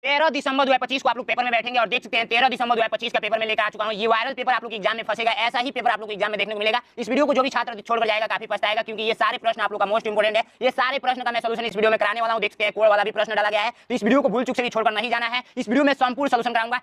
13 दिसंबर 2025 को आप लोग पेपर में बैठेंगे और देख सकते हैं 13 दिसंबर 2025 का पेपर में लेकर आ चुका हूं। ये वायरल पेपर आप लोग के एग्जाम में फंसेगा, ऐसा ही पेपर आप लोग के एग्जाम में देखने को मिलेगा। इस वीडियो को जो भी छात्र छोड़कर जाएगा काफी पछताएगा, क्योंकि ये सारे प्रश्न आप लोग का मोस्ट इंपोर्टेंट है। ये सारे प्रश्न का मैं सॉल्यूशन इस वीडियो में कराने वाला हूं। देख सकते हैं कोड वाला भी प्रश्न डाला गया है, तो इस वीडियो को भूल चूक से भी छोड़कर नहीं जाना है। इस वीडियो में संपूर्ण सॉल्यूशन कराऊंगा।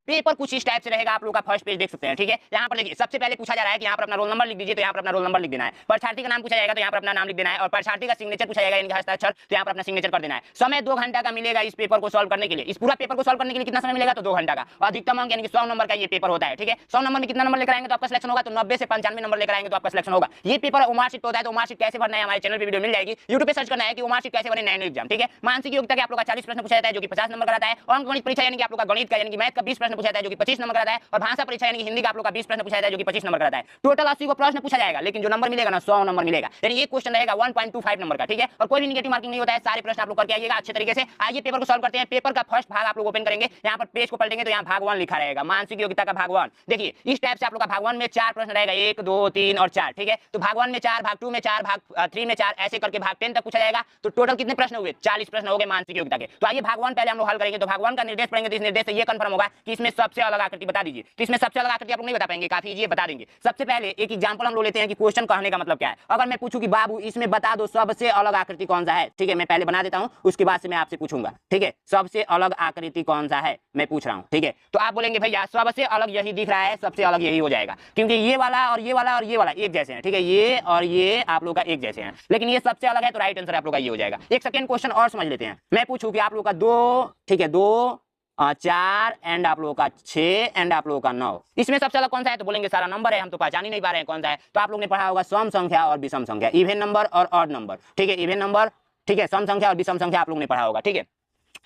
पेपर कुछ इस टाइप से रहेगा, आप लोग का फर्स्ट पेज देख सकते हैं। ठीक है, यहाँ पर देखिए सबसे पहले पूछा जा रहा है कि यहाँ पर अपना रोल नंबर लिख दीजिए, तो यहाँ पर अपना रोल नंबर लिख देना है। परीक्षार्थी का नाम पूछा जाएगा तो यहाँ पर अपना नाम लिख देना है, और परीक्षार्थी का सिग्नेचर पूछा जाएगा, इनका हस्ताक्षर, तो यहाँ पर अपना सिग्नेचर कर देना है। समय 2 घंटा का मिलेगा इस पेपर को सॉल्व करने के लिए। इस पूरा पेपर को सॉल्व करने के लिए कितना समय मिलेगा? तो 2 घंटा का। और अधिकतम अंक यानी कि 100 नंबर का ये पेपर होता है। ठीक है, 100 नंबर में कितना नंबर लेकर आएंगे तो आपका सिलेक्शन होगा? तो 90 से 95 नंबर लेकर आएंगे तो आपका सिलेक्शन होगा। ये पेपर मार्कशीट होता है, तो मार्कशीट कैसे भरना है हमारे चैनल पर वीडियो मिल जाएगी। यूट्यूब पे सर्च करना है कि मार्कशीट कैसे बने नैनो एग्जाम। ठीक है, मानसिक योग्यता के आप लोग का 40 प्रश्न पूछा जाता है जो कि 50 नंबर का रहता है। अंक गणित परीक्षा यानी कि आप लोग का गणित का यानी कि मैथ का 20 प्रश्न पूछा जाता है जो कि 25 नंबर का रहता है। और भाषा परीक्षा यानी कि हिंदी का आप लोग का 20 प्रश्न पूछा जाता है जो कि 25 नंबर का रहता है। टोटल 80 को प्रश्न पूछा जाएगा, लेकिन जो नंबर मिलेगा ना 100 नंबर मिलेगा, यानी एक क्वेश्चन रहेगा 1.25 नंबर का। ठीक है, और कोई भी नेगेटिव मार्किंग नहीं होता है। सारे प्रश्न आप लोग करके आइएगा अच्छे तरीके से। आइए पेपर को सॉल्व करते हैं। पेपर का फर्स्ट भाग आप लोग ओपन करेंगे, यहाँ पर पेज को पलटेंगे तो यहाँ भाग 1 लिखा रहेगा, मानसिक योग्यता का भाग 1। देखिए इस टाइप से आप लोग का भाग 1 में 4 प्रश्न रहेगा, 1 2 3 और 4। ठीक है, तो भाग 1 में 4, भाग 2 में 4, भाग 3 में 4, ऐसे करके भाग 10 तक पूछा जाएगा। तो टोटल कितने प्रश्न हुए? 40 प्रश्न हो गए मानसिक योग्यता के। तो आइए भाग 1 पहले हम लोग हल करेंगे। तो भाग 1 का निर्देश पढ़ेंगे तो इस निर्देश से ये कंफर्म होगा कि इसमें सबसे अलग आकृति बता दीजिए। तो इसमें सबसे अलग आकृति आप लोग नहीं बता पाएंगे, काफी इजी है, बता देंगे। सबसे पहले एक एग्जांपल हम लोग लेते हैं कि क्वेश्चन कहने का मतलब क्या है। अगर मैं पूछूं कि बाबू इसमें बता दो सबसे अलग आकृति कौन सा है। ठीक है, मैं पहले बना देता हूं, उसके बाद से मैं आपसे पूछूंगा। ठीक है, सबसे अलग आकृति कौन सा है मैं पूछ रहा हूं। ठीक है, तो आप बोलेंगे भैया सबसे अलग यही दिख रहा है, सबसे अलग यही हो जाएगा, क्योंकि ये वाला और ये वाला और ये वाला एक जैसे हैं। ठीक है, ये और ये आप लोग का एक जैसे हैं, लेकिन ये सबसे अलग है, तो राइट आंसर आप लोग का ये हो जाएगा। एक सेकंड क्वेश्चन और समझ लेते हैं। मैं पूछूं कि आप लोग का 2, ठीक है 2 4 एंड आप लोगों का 6 एंड आप लोगों का 9, इसमें सबसे अलग कौन सा है? तो बोलेंगे सारा नंबर है, हम तो पहचान ही नहीं पा रहे हैं कौन सा है। तो आप लोग ने पढ़ा होगा सम संख्या और विषम संख्या, इवन नंबर और ऑड नंबर। ठीक है, इवन नंबर, ठीक है, सम संख्या और विषम संख्या आप लोग ने पढ़ा होगा। ठीक है,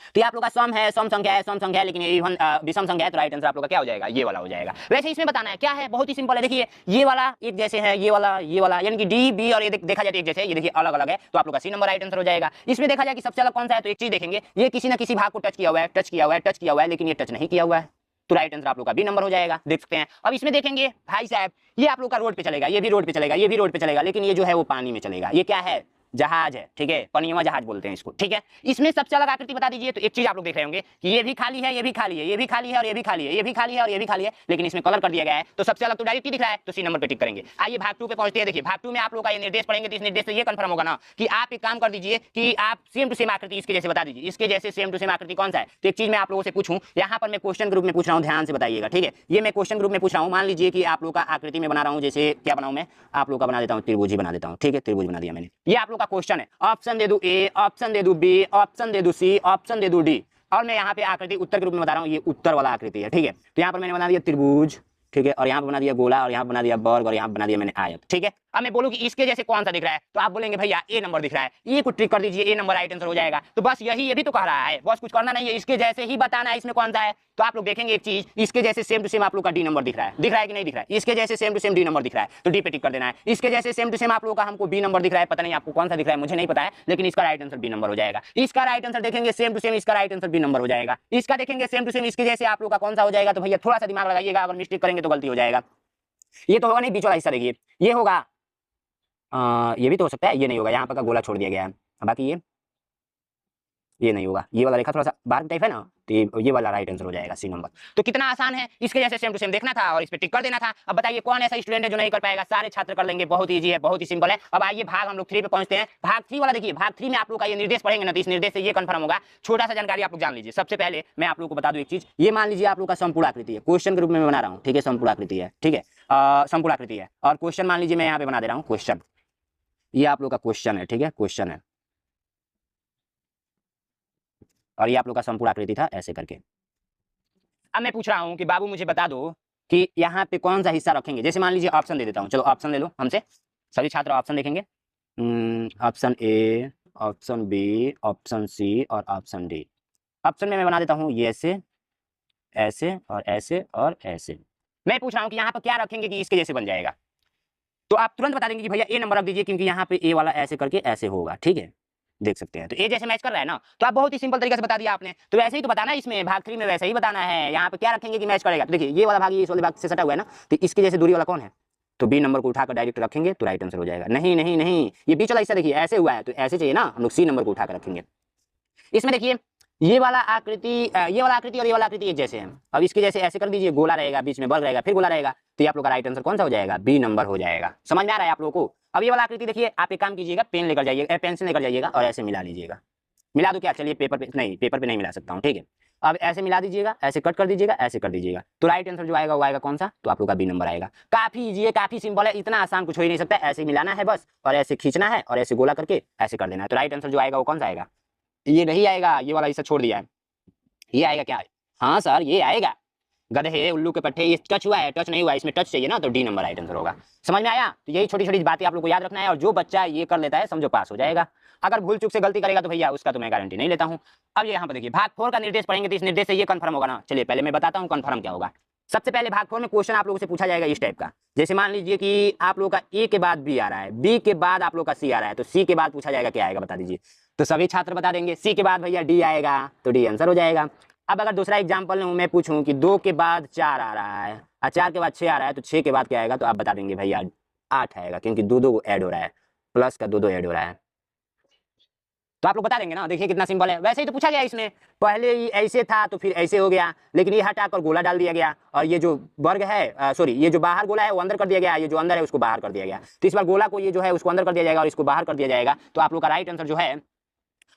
तो ये आप लोग का सम है, सम संख्या है, सम संख्या है, लेकिन ये इवन विषम संख्या है, तो राइट आंसर आप लोग का क्या हो जाएगा? ये वाला हो जाएगा। वैसे इसमें बताना है क्या है, बहुत ही सिंपल है। देखिए ये वाला एक जैसे है, ये वाला यानी कि डी बी और ये देखा जाए तो एक जैसे है, ये देखिए अलग अलग है, तो आप लोग का सी नंबर राइट आंसर हो जाएगा। इसमें देखा जाए कि सबसे अलग कौन सा है, तो एक चीज देखेंगे, ये किसी ना किसी भाग को टच किया हुआ है, टच किया हुआ है, टच किया हुआ है, लेकिन ये टच नहीं किया हुआ है, तो राइट आंसर आप लोग का बी नंबर हो जाएगा। देख सकते हैं। अब इसमें देखेंगे भाई साहब, ये आप लोग का रोड पे चलेगा, ये भी रोड पे चलेगा, ये भी रोड पे चलेगा, लेकिन ये जो है वो पानी में चलेगा। ये क्या है? जहाज है। ठीक है, पनिया जहाज बोलते हैं इसको। ठीक है, इसमें सबसे अलग आकृति बता दीजिए। तो एक चीज आप लोग देख रहे होंगे कि ये भी खाली है, ये भी खाली है, ये भी खाली है और ये भी खाली है, ये भी खाली है और ये भी खाली है, लेकिन इसमें कलर कर दिया गया है, तो सबसे अलग तो डायरेक्ट ही दिख रहा है, तो सी नंबर पे टिक करेंगे। आइए भाग 2 पे पहुंचते हैं। देखिए भाग 2 में आप लोग का ये निर्देश पढ़ेंगे, तो इस निर्देश से ये कंफर्म होगा ना कि आप एक काम कर दीजिए कि आप सेम टू सेम आकृति इसके जैसे बता दीजिए। इसके जैसे सेम टू सेम आकृति कौन सा है? तो एक चीज मैं आप लोगों से पूछूं, यहाँ पर मैं क्वेश्चन ग्रुप में पूछ रहा हूँ, ध्यान से बताइएगा। ठीक है, ये मैं क्वेश्चन ग्रुप में पूछ रहा हूँ। मान लीजिए कि आप लोग का आकृति में बना रहा हूँ, जैसे क्या बनाऊं मैं, आप लोग का बना देता हूँ, त्रिभुज बना देता हूँ। ठीक है, त्रिभुज बना दिया मैंने। ये आप लोग का क्वेश्चन है, ऑप्शन दे दूं ए, ऑप्शन दे दूं बी, ऑप्शन दे दूं सी, ऑप्शन दे दूं डी, और मैं यहाँ पे आकृति उत्तर के रूप में बता रहा हूँ, ये उत्तर वाला आकृति है। ठीक है, तो यहाँ पर मैंने बना दिया त्रिभुज, ठीक है, और यहाँ पर बना दिया गोला, और यहाँ बना दिया वर्ग, और यहाँ बना दिया मैंने आयत। ठीक है, अब मैं बोलूं कि इसके जैसे कौन सा दिख रहा है, तो आप बोलेंगे भैया ए नंबर दिख रहा है, ये कुछ ट्रिक कर दीजिए, ए नंबर राइट आंसर हो जाएगा। तो बस यही, ये भी तो कह रहा है, बस कुछ करना नहीं है, इसके जैसे ही बताना है इसमें कौन सा है। तो आप लोग देखेंगे एक चीज, इसके जैसे सेम टू सेम आप लोग का डी नंबर दिख रहा है, दिख रहा है कि नहीं दिख रहा है? इसके जैसे same to same D number दिख रहा है, तो डी पे टिक कर देना है। इसके जैसे सेम टू सेम आप लोग का हमको बी नंबर दिख रहा है, पता नहीं आपको कौन सा दिख रहा है, मुझे नहीं पता है, लेकिन इसका राइट आंसर बी नंबर हो जाएगा। इसका राइट आंसर देखेंगे सेम टू सेम, इसका राइट आंसर बी नंबर हो जाएगा। इसका देखेंगे सेम टू सेम, इसके जैसे आप लोग का कौन सा हो जाएगा? तो भैया थोड़ा सा दिमाग लगाइएगा, अगर मिस्टेक करेंगे तो गलती हो जाएगा। ये तो होगा नहीं, बीच वाला हिस्सा देखिए, ये होगा, ये भी तो हो सकता है, ये नहीं होगा, यहाँ पर का गोला छोड़ दिया गया है, बाकी ये नहीं होगा, ये वाला रेखा थोड़ा सा बाहर टाइप है ना, तो ये वाला राइट आंसर हो जाएगा, सी नंबर। तो कितना आसान है, इसके जैसे सेम टू सेम देखना था और इस पे टिक कर देना था। अब बताइए कौन ऐसा स्टूडेंट है जो नहीं कर पाएगा? सारे छात्र कर लेंगे, बहुत इजी है, बहुत ही सिंपल है। अब आइए भाग हम लोग 3 पे पहुंचते हैं। भाग 3 वाला देखिए, भाग 3 में आप लोग का ये निर्देश पढ़ेंगे ना, तो इस निर्देश से ये कंफर्म होगा। छोटा सा जानकारी आप लोग जान लीजिए। सबसे पहले मैं आप लोग को बता दूं एक चीज, ये मान लीजिए आप लोग का संपूर्ण आकृति है, क्वेश्चन के रूप में मैं बना रहा हूँ। ठीक है, संपूर्ण आकृति है, ठीक है, संपूर्ण आकृति है, और क्वेश्चन मान लीजिए मैं यहाँ पे बना दे रहा हूँ क्वेश्चन, ये आप लोग का क्वेश्चन है। ठीक है, क्वेश्चन है, और ये आप लोग का संपूर्ण आकृति था ऐसे करके। अब मैं पूछ रहा हूं कि बाबू मुझे बता दो कि यहाँ पे कौन सा हिस्सा रखेंगे। जैसे मान लीजिए ऑप्शन दे देता हूँ, चलो ऑप्शन ले लो हमसे, सभी छात्र ऑप्शन देखेंगे, option A, option B, option C और ऑप्शन डी। ऑप्शन में मैं बना देता हूँ ये ऐसे, ऐसे और ऐसे और ऐसे। मैं पूछ रहा हूँ कि यहाँ पर क्या रखेंगे कि इसके जैसे बन जाएगा, तो आप तुरंत बता देंगे कि भैया ए नंबर रख दीजिए, क्योंकि यहाँ पे ए वाला ऐसे करके ऐसे होगा। ठीक है, देख सकते हैं, तो ए जैसे मैच कर रहा है ना, तो आप बहुत ही सिंपल तरीके से बता दिया आपने। तो वैसे ही तो बताना है इसमें, भाग 3 में वैसे ही बताना है। यहाँ पे क्या रखेंगे कि मैच करेगा, तो देखिए ये वाला भाग ये इस वाले भाग से सटा हुआ है ना, तो इसके जैसे दूरी वाला कौन है? तो बी नंबर को उठाकर डायरेक्ट रखेंगे तो राइट आंसर हो जाएगा। नहीं नहीं नहीं, ये बीच वाला हिस्सा देखिए ऐसे हुआ है, तो ऐसे चाहिए ना, हम लोग सी नंबर को उठाकर रखेंगे। इसमें देखिए ये वाला आकृति ये वाला आकृति और ये वाला आकृति एक जैसे हैं। अब इसके जैसे ऐसे कर दीजिए, गोला रहेगा, बीच में वर्ग रहेगा, फिर गोला रहेगा, तो ये आप लोग का राइट आंसर कौन सा हो जाएगा? बी नंबर हो जाएगा। समझ में आ रहा है आप लोगों को? अब ये वाला आकृति देखिए, आप एक काम कीजिएगा, पेन लेकर जाइएगा, पेंसिल लेकर जाइएगा और ऐसे मिला लीजिएगा। मिला दो क्या? चलिए पेपर पे नहीं, पेपर पे नहीं मिला सकता हूँ, ठीक है। अब ऐसे मिला दीजिएगा, ऐसे कट कर दीजिएगा, ऐसे कर दीजिएगा, तो राइट आंसर जो आएगा वो आएगा कौन सा? तो आप लोग का बी नंबर आएगा। काफी इजी है, काफी सिंपल है, इतना आसान कुछ हो ही नहीं सकता। ऐसे मिलाना है बस, और ऐसे खींचना है और ऐसे गोला करके ऐसे कर देना है, तो राइट आंसर जो आएगा वो कौन सा आएगा? ये नहीं आएगा, ये वाला हिस्सा छोड़ दिया है, ये आएगा क्या? हाँ सर ये आएगा। गधे उल्लू के पट्टे, ये टच हुआ है, टच नहीं हुआ, इसमें टच चाहिए ना, तो डी नंबर राइट आंसर होगा। समझ में आया? तो यही छोटी छोटी बातें आप लोग को याद रखना है, और जो बच्चा ये कर लेता है समझो पास हो जाएगा। अगर भूल चूक से गलती करेगा तो भैया उसका तो मैं गारंटी नहीं लेता हूँ। अब यहाँ पर देखिए भाग 4 का निर्देश पढ़ेंगे तो इस निर्देश से ये कंफर्म होगा ना। चलिए पहले मैं बताता हूँ कंफर्म क्या होगा। सबसे पहले भाग 4 में क्वेश्चन आप लोगों से पूछा जाएगा इस टाइप का, जैसे मान लीजिए कि आप लोग का ए के बाद बी आ रहा है, बी के बाद आप लोग का सी आ रहा है, तो सी के बाद पूछा जाएगा क्या आएगा बता दीजिए। तो सभी छात्र बता देंगे सी के बाद भैया डी आएगा, तो डी आंसर हो जाएगा। अब अगर दूसरा एग्जाम्पल मैं पूछूं कि 2 के बाद 4 आ रहा है और 4 के बाद 6 आ रहा है, तो 6 के बाद क्या आएगा? तो आप बता देंगे भैया 8 आएगा, क्योंकि दो दो ऐड हो रहा है, प्लस का दो ऐड हो रहा है, तो आप लोग बता देंगे ना। देखिए कितना सिंपल है। वैसे ही तो पूछा गया इसमें, पहले ही ऐसे था तो फिर ऐसे हो गया, लेकिन ये हटाकर गोला डाल दिया गया, और ये जो वर्ग है सॉरी ये जो बाहर गोला है वो अंदर कर दिया गया, ये जो अंदर है उसको बाहर कर दिया गया। तो इस बार गोला को ये जो है उसको अंदर कर दिया जाएगा और इसको बाहर कर दिया जाएगा, तो आप लोग का राइट आंसर जो है,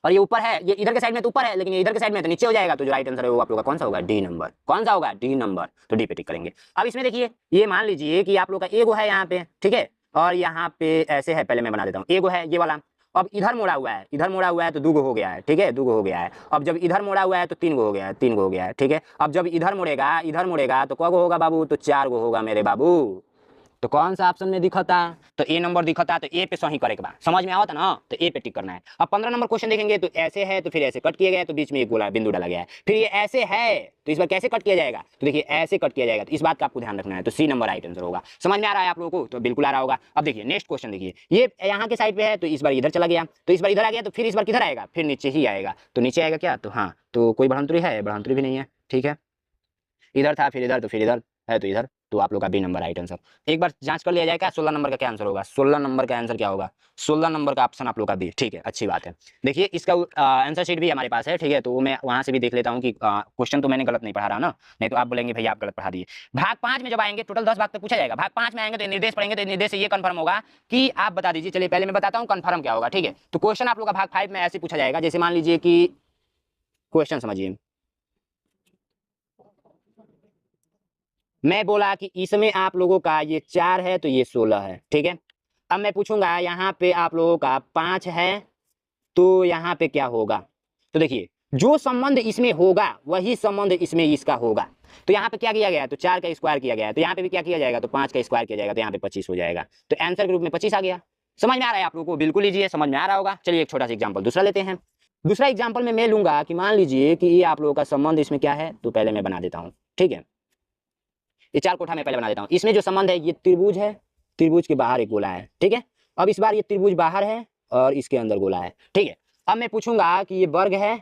और ये ऊपर है, ये इधर के साइड में तो ऊपर है, लेकिन ये इधर के साइड में तो नीचे हो जाएगा, तो जो राइट आंसर है वो आप लोग का कौन सा होगा? D number. कौन सा होगा? D number. तो डी पे टिक करेंगे। अब इसमें देखिए ये मान लीजिए कि आप लोग का एगो है यहाँ पे, ठीक है, और यहाँ पे ऐसे है, पहले मैं बना देता हूँ, एगो है ये वाला, अब इधर मोड़ा हुआ है, इधर मोड़ा हुआ है तो 2 गो हो गया है, ठीक है, 2 गो हो गया है। अब जब इधर मोड़ा हुआ है तो 3 गो हो गया है, 3 गो हो गया है, ठीक है। अब जब इधर मुड़ेगा तो कै गो होगा बाबू? तो 4 गो होगा मेरे बाबू। तो कौन सा ऑप्शन में दिखता? तो ए नंबर दिखता, तो ए पे सही करे के बाद समझ में आवता ना, तो ए पे टिक करना है। अब 15 नंबर क्वेश्चन देखेंगे तो ऐसे है, तो फिर ऐसे कट किया गया, तो बीच में एक गोला बिंदु डाला गया है, फिर ये ऐसे है, तो इस बार कैसे कट किया जाएगा? तो देखिए ऐसे कट किया जाएगा, तो इस बात का आपको ध्यान रखना है, तो सी नंबर राइट आंसर होगा। समझ में आ रहा है आप लोगों को? तो बिल्कुल आ रहा होगा। अब देखिए नेक्स्ट क्वेश्चन देखिए, ये यहाँ के साइड पे है, तो इस बार इधर चला गया, तो इस बार इधर आ गया, तो फिर इस बार किधर आएगा? फिर नीचे ही आएगा, तो नीचे आएगा क्या? तो हाँ, तो कोई बढ़ंतरी है? बढ़ंतरी भी नहीं है, ठीक है। इधर था, फिर इधर, तो फिर इधर है, तो इधर, तो आप लोग का बी नंबर राइट आंसर। एक बार जांच कर लिया जाए क्या 16 नंबर का क्या आंसर होगा? 16 नंबर का आंसर क्या होगा? 16 नंबर का ऑप्शन आप लोग का बी, ठीक है, अच्छी बात है। देखिए इसका आंसर शीट भी हमारे पास है, ठीक है, तो मैं वहां से भी देख लेता हूँ कि क्वेश्चन तो मैंने गलत नहीं पढ़ा रहा ना, नहीं तो आप बोलेंगे भैया आप गलत पढ़ा दिए। भाग 5 में जब आएंगे, टोटल 10 भाग तक पूछा जाएगा, भाग 5 में आएंगे तो निर्देश पढ़ेंगे, तो निर्देश से ये कंफर्म होगा कि आप बता दीजिए। चलिए पहले मैं बताता हूँ कंफर्म क्या होगा, ठीक है। तो क्वेश्चन आप लोग का भाग 5 में ऐसे पूछा जाएगा, जैसे मान लीजिए कि क्वेश्चन समझिए, मैं बोला कि इसमें आप लोगों का ये 4 है तो ये 16 है, ठीक है। अब मैं पूछूंगा यहाँ पे आप लोगों का 5 है, तो यहाँ पे क्या होगा? तो देखिए जो संबंध इसमें होगा वही संबंध इसमें इसका होगा। तो यहाँ पे क्या किया गया है? तो 4 का स्क्वायर किया गया है, तो यहाँ पे भी क्या किया जाएगा? तो 5 का स्क्वायर किया जाएगा, तो यहाँ पे 25 हो जाएगा, तो आंसर के रूप में 25 आ गया। समझ में आ रहा है आप लोगों को? बिल्कुल ईजी है, समझ में आ रहा होगा। चलिए एक छोटा सा एग्जाम्पल दूसरा लेते हैं। दूसरा एग्जाम्पल में मैं लूंगा कि मान लीजिए कि ये आप लोगों का संबंध इसमें क्या है, तो पहले मैं बना देता हूँ, ठीक है। ये 4 कोठा मैं पहले बना देता हूँ। इसमें जो संबंध है ये त्रिभुज है, त्रिभुज के बाहर एक गोला है, ठीक है। अब इस बार ये त्रिभुज बाहर है और इसके अंदर गोला है, ठीक है। अब मैं पूछूंगा कि ये वर्ग है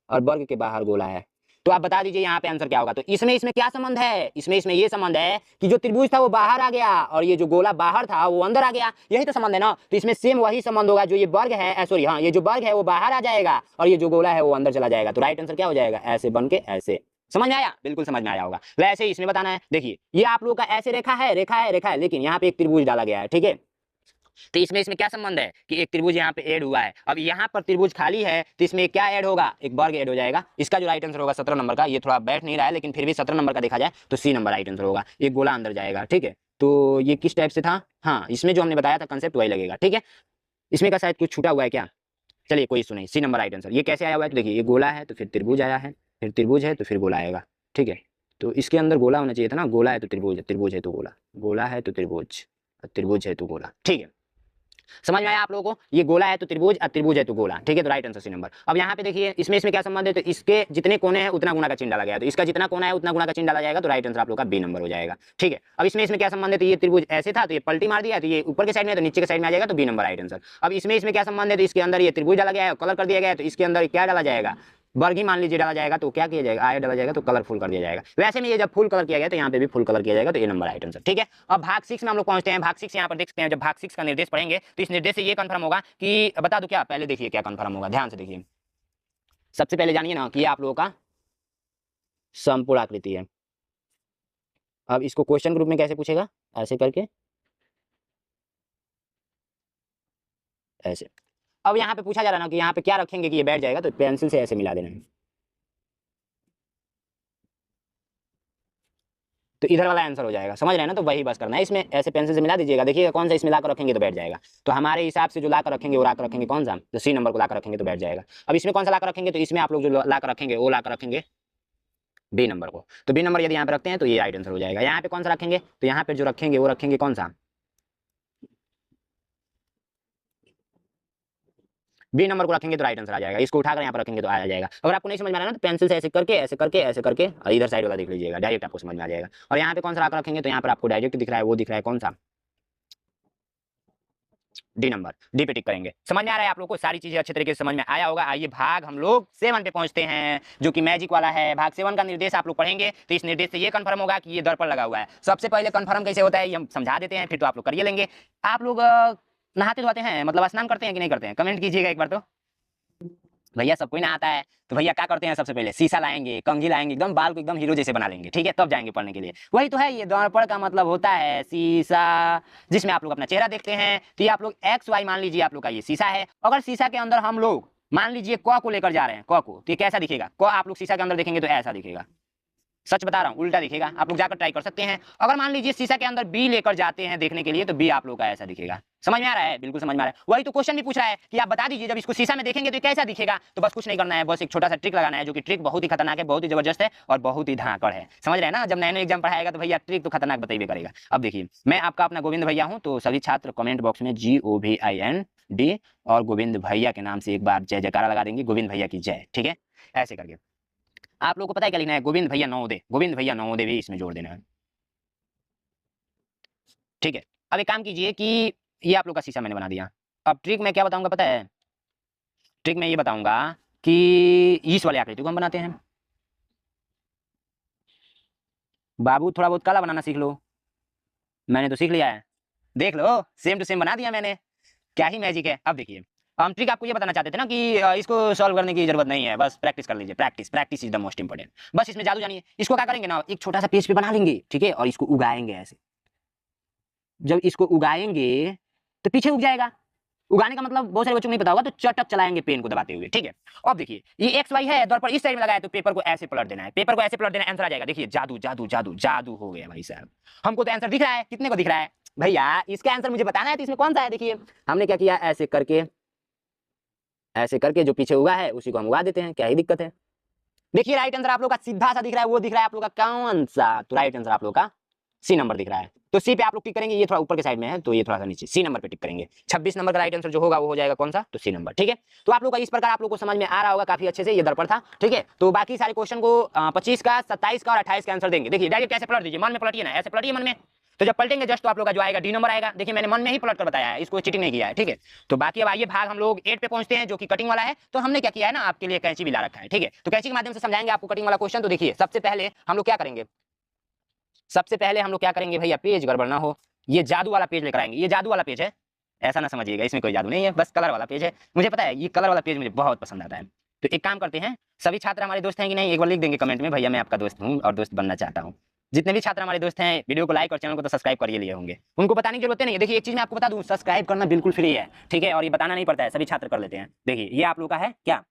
और वर्ग के बाहर गोला है, तो आप बता दीजिए यहाँ पे आंसर क्या होगा? तो इसमें क्या संबंध है? इसमें ये संबंध है कि जो त्रिभुज था वो बाहर आ गया और ये जो गोला बाहर था वो अंदर आ गया, यही तो संबंध है ना। तो इसमें सेम वही संबंध होगा, जो ये वर्ग है सॉरी हाँ, ये जो वर्ग है वो बाहर आ जाएगा और ये जो गोला है वो अंदर चला जाएगा, तो राइट आंसर क्या हो जाएगा? ऐसे बन के ऐसे। समझ में आया? बिल्कुल समझ में आया होगा। वैसे ही इसमें बताना है, देखिए ये आप लोग का ऐसे रेखा है, लेकिन यहाँ पे एक त्रिभुज डाला गया है, ठीक है। तो इसमें क्या संबंध है कि एक त्रिभुज यहाँ पे ऐड हुआ है। अब यहाँ पर त्रिभुज खाली है, तो इसमें क्या ऐड होगा? एक वर्ग ऐड हो जाएगा। इसका जो राइट आंसर होगा 17 नंबर का, ये थोड़ा बैठ नहीं रहा है लेकिन फिर भी 17 नंबर का देखा जाए तो सी नंबर राइट आंसर होगा। एक गोला अंदर जाएगा, ठीक है। तो ये किस टाइप से था? हाँ, इसमें जो हमने बताया था कंसेप्ट वही लगेगा, ठीक है। इसमें का शायद कुछ छूटा हुआ है क्या? चलिए कोई इशू नहीं, सी नंबर राइट आंसर। ये कैसे आया हुआ है? तो देखिए ये गोला है तो फिर त्रिभुज आया है, फिर त्रिभुज है तो फिर गोला आएगा, ठीक है। तो इसके अंदर गोला होना चाहिए था ना, गोला है तो त्रिभुज, त्रिभुज है तो गोला, गोला है तो त्रिभुज, त्रिभुज है तो गोला, ठीक है। समझ में आया आप लोगों को? ये गोला है तो त्रिभुज और त्रिभुज है तो गोला, ठीक है। तो राइट आंसर सी नंबर। अब यहाँ पे देखिए इसमें क्या संबंध है? तो इसके जितने कोने हैं उतना गुना का चिन्ह डाला गया है, तो इसका जितना कोना है उतना गुना का चिन्ह डाला जाएगा, तो राइट आंसर आप लोग का बी नंबर हो जाएगा, ठीक है। अब इसमें क्या संबंध है? तो ये त्रिभुज ऐसे था तो ये पलटी मार दिया, तो ये ऊपर के साइड में तो नीचे के साइड में आ जाएगा, तो बी नंबर राइट आंसर। अब इसमें क्या संबंध है? तो इसके अंदर ये त्रिभुज डाला गया है, कलर कर दिया गया है, तो इसके अंदर क्या डाला जाएगा? वर्ग ही मान लीजिए डाला जाएगा तो क्या किया जाएगा, आया डाला जाएगा तो कलरफुल कर दिया जाएगा। वैसे में ये जब फुल कलर किया गया तो यहाँ पे भी फुल कलर किया जाएगा, तो ये नंबर आइटम सर। ठीक है, अब भाग 6 में हम लोग पहुंचते हैं। भाग 6 यहाँ पर देख सकते हैं, जब भाग 6 का निर्देश पढ़ेंगे तो इस निर्देश से ये कंफर्म होगा कि, बता दो क्या, पहले देखिए क्या कंफर्म होगा, ध्यान से देखिए। सबसे पहले जानिए ना कि ये आप लोगों का समपूर्ण आकृति है। अब इसको क्वेश्चन ग्रुप में कैसे पूछेगा, ऐसे करके ऐसे। अब यहाँ पे पूछा जा रहा है ना कि यहाँ पे क्या रखेंगे कि ये बैठ जाएगा, तो पेंसिल से ऐसे मिला देना है, तो इधर वाला आंसर हो जाएगा। समझ रहे हैं ना, तो वही बस करना है, इसमें ऐसे पेंसिल से मिला दीजिएगा। देखिएगा कौन सा इसमें लाकर रखेंगे तो बैठ जाएगा। तो हमारे हिसाब से जो लाकर रखेंगे वो लाकर रखेंगे कौन सा, तो सी नंबर को लाकर रखेंगे तो बैठ जाएगा। अब इसमें कौन सा लाकर रखेंगे, तो इसमें आप लोग जो लाकर रखेंगे वो लाकर रखेंगे बी नंबर को। तो बी नंबर यदि यहाँ पे रखते हैं तो ये राइट आंसर हो जाएगा। यहाँ पे कौन सा रखेंगे, तो यहाँ पे जो रखेंगे वो रखेंगे कौन सा, बी नंबर को रखेंगे तो राइट आंसर आ जाएगा। इसको उठाकर यहाँ पर रखेंगे तो आ जाएगा। अगर आपको नहीं समझ में आ रहा है ना, तो पेंसिल से ऐसे करके ऐसे करके ऐसे करके और इधर साइड वाला देख लीजिएगा, डायरेक्ट आपको समझ में आ जाएगा। और यहाँ पे कौन सा लाकर रखेंगे, तो यहाँ पर आपको डायरेक्ट दिख रहा है, वो दिख रहा है कौन सा, डी नंबर, डी पे टिक करेंगे। समझ में आ रहा है आप लोग को, सारी चीजें अच्छे तरीके से समझ में आया होगा। आइए भाग हम लोग 7 पे पहुंचते हैं, जो कि मैजिक वाला है। भाग 7 का निर्देश आप लोग पढ़ेंगे तो इस निर्देश से ये कंफर्म होगा कि ये दर पर लगा हुआ है। सबसे पहले कंफर्म कैसे होता है ये हम समझा देते हैं, फिर तो आप लोग करिए लेंगे। आप लोग नहाते धोते हैं, मतलब स्नान करते हैं कि नहीं करते हैं, कमेंट कीजिएगा एक बार। तो भैया सब कोई ना आता है, तो भैया क्या करते हैं, सबसे पहले शीशा लाएंगे, कंघी लाएंगे, एकदम बाल को एकदम हीरो जैसे बना लेंगे, ठीक है, तब जाएंगे पढ़ने के लिए। वही तो है, ये दर्पण का मतलब होता है शीशा, जिसमें आप लोग अपना चेहरा देखते हैं। तो ये आप लोग एक्स वाई मान लीजिए आप लोग का ये शीशा है। अगर शीशा के अंदर हम लोग मान लीजिए क को लेकर जा रहे हैं, क को, तो ये कैसा दिखेगा, क आप लोग शीशा के अंदर देखेंगे तो ऐसा दिखेगा। सच बता रहा हूँ, उल्टा दिखेगा। आप लोग जाकर ट्राई कर सकते हैं। अगर मान लीजिए शीशा के अंदर बी लेकर जाते हैं देखने के लिए, तो बी आप लोग का ऐसा दिखेगा। समझ में आ रहा है, बिल्कुल समझ में आ रहा है। वही तो क्वेश्चन भी पूछ रहा है कि आप बता दीजिए जब इसको शीशा में देखेंगे तो कैसा दिखेगा। तो बस कुछ नहीं करना है, बस एक छोटा सा ट्रिक लगाना है, जो कि ट्रिक बहुत ही खतरनाक है, बहुत ही जबरदस्त है और बहुत ही धाकड़ है। समझ रहे हैं ना, जब नैनो एग्जाम पढ़ाएगा तो भैया ट्रिक तो खतरनाक बताइए करेगा। अब देखिए, मैं आपका अपना गोविंद भैया हूँ, तो सभी छात्र कमेंट बॉक्स में GOVIND और गोविंद भैया के नाम से एक बार जय जयकारा लगा देंगे, गोविंद भैया की जय। ठीक है, ऐसे करके आप लोगों को पता है क्या लिखना है, गोविंद भैया नवोदय, गोविंद भैया नवोदय भी इसमें जोड़ देना है। ठीक है, अब एक काम कीजिए कि ये आप लोग का शीशा मैंने बना दिया। अब ट्रिक मैं क्या बताऊंगा पता है, ट्रिक मैं ये बताऊंगा कि इस वाले आकृति को हम बनाते हैं। बाबू थोड़ा बहुत काला बनाना सीख लो, मैंने तो सीख लिया है, देख लो सेम टू सेम बना दिया मैंने, क्या ही मैजिक है। अब देखिए, हम ट्रिक आपको ये बताना चाहते थे ना कि इसको सॉल्व करने की जरूरत नहीं है, बस प्रैक्टिस कर लीजिए, practice practice is the most important. बस इसमें जादू जानिए। इसको क्या करेंगे ना, एक छोटा सा पेज पे बना लेंगे, ठीक है, और इसको उगाएंगे ऐसे। जब इसको उगाएंगे तो पीछे उग जाएगा। उगाने का मतलब बहुत सारे बच्चों को नहीं पता होगा, तो चटक चलाएंगे पेन को दबाते हुए, ठीक है। अब देखिए, ये एक्स वाई है, दर्पण इस साइड में लगाया, तो पेपर को ऐसे पलट देना है, पेपर को ऐसे पलट देना, आंसर आ जाएगा। देखिए, जादू जादू जादू जादू हो गया भाई साहब। हमको तो आंसर दिख रहा है, कितने को दिख रहा है भैया, इसका आंसर मुझे बताना है, तो इसमें कौन सा है। देखिए हमने क्या किया, ऐसे करके जो पीछे उगा है उसी को हम उगा देते हैं, क्या ही दिक्कत है। देखिए राइट आंसर आप लोग का सीधा सा दिख रहा है, वो दिख रहा है आप लोग का कौन सा, तो राइट आंसर आप लोग का सी नंबर दिख रहा है। तो सी पे आप लोग टिक करेंगे, ये थोड़ा ऊपर के साइड में है तो ये थोड़ा सा नीचे, सी नंबर पे टिक करेंगे। 26 नंबर का राइट आंसर जो होगा वो हो जाएगा कौन सा, तो सी नंबर। ठीक है, तो आप लोग का इस प्रकार आप लोग को समझ में आ रहा होगा काफी अच्छे से, ये दर्पण था। ठीक है, तो बाकी सारे क्वेश्चन को 25 का, 27 का और 28 का आंसर देंगे। देखिए डायरेक्ट कैसे पलट दीजिए, मन में पलटिए ना, ऐसे पलटिए मन में। तो जब पलटेंगे जस्ट तो आप लोग का जो आएगा डी नंबर आएगा। देखिए मैंने मन में ही पलट कर बताया है, इसको चीटिंग नहीं किया है। ठीक है, तो बाकी अब आइए भाग हम लोग 8 पे पहुंचते हैं, जो कि कटिंग वाला है। तो हमने क्या किया है ना, आपके लिए कैंची भी ला रखा है। ठीक है, तो कैंची के माध्यम से समझाएंगे आपको कटिंग वाला क्वेश्चन। तो देखिए सबसे पहले हम लोग क्या करेंगे, सबसे पहले हम लोग क्या करेंगे भैया, पेज गड़बड़ ना हो, ये जादू वाला पेज लेकर आएंगे। ये जादू वाला पेज है, ऐसा ना समझिएगा, इसमें कोई जादू नहीं है, बस कलर वाला पेज है। मुझे पता है ये कलर वाला पेज मुझे बहुत पसंद आता है। तो एक काम करते हैं, सभी छात्र हमारे दोस्त हैं कि नहीं, एक बार लिख देंगे कमेंट में, भैया मैं आपका दोस्त हूँ और दोस्त बनना चाहता हूँ। जितने भी छात्र हमारे दोस्त हैं, वीडियो को लाइक और चैनल को तो सब्सक्राइब कर लिए होंगे, उनको बताने की जरूरत नहीं है। देखिए एक चीज मैं आपको बता दूं, सब्सक्राइब करना बिल्कुल फ्री है, ठीक है, और ये बताना नहीं पड़ता है, सभी छात्र कर लेते हैं। देखिए ये आप लोग का है क्या,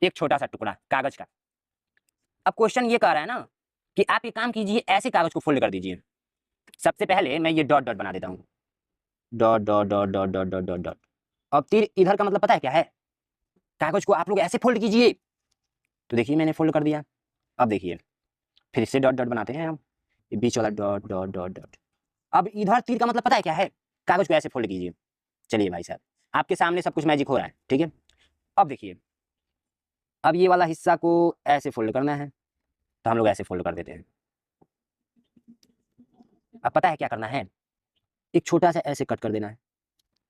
एक छोटा सा टुकड़ा कागज का। अब क्वेश्चन ये कह रहा है ना कि आप ये काम कीजिए, ऐसे कागज को फोल्ड कर दीजिए। सबसे पहले मैं ये डॉट डॉट बना देता हूँ, dot dot dot dot dot dot dot dot. अब तीर इधर का मतलब पता है क्या है, कागज को आप लोग ऐसे फोल्ड कीजिए। तो देखिए मैंने फोल्ड कर दिया। अब देखिए फिर से डॉट डॉट बनाते हैं हम, बीच वाला डॉट डॉट डॉट डॉट। अब इधर तीर का मतलब पता है क्या है, कागज को ऐसे फोल्ड कीजिए। चलिए भाई साहब, आपके सामने सब कुछ मैजिक हो रहा है, ठीक है। अब देखिए, अब ये वाला हिस्सा को ऐसे फोल्ड करना है, तो हम लोग ऐसे फोल्ड कर देते हैं। अब पता है क्या करना है, एक छोटा सा ऐसे कट कर देना है।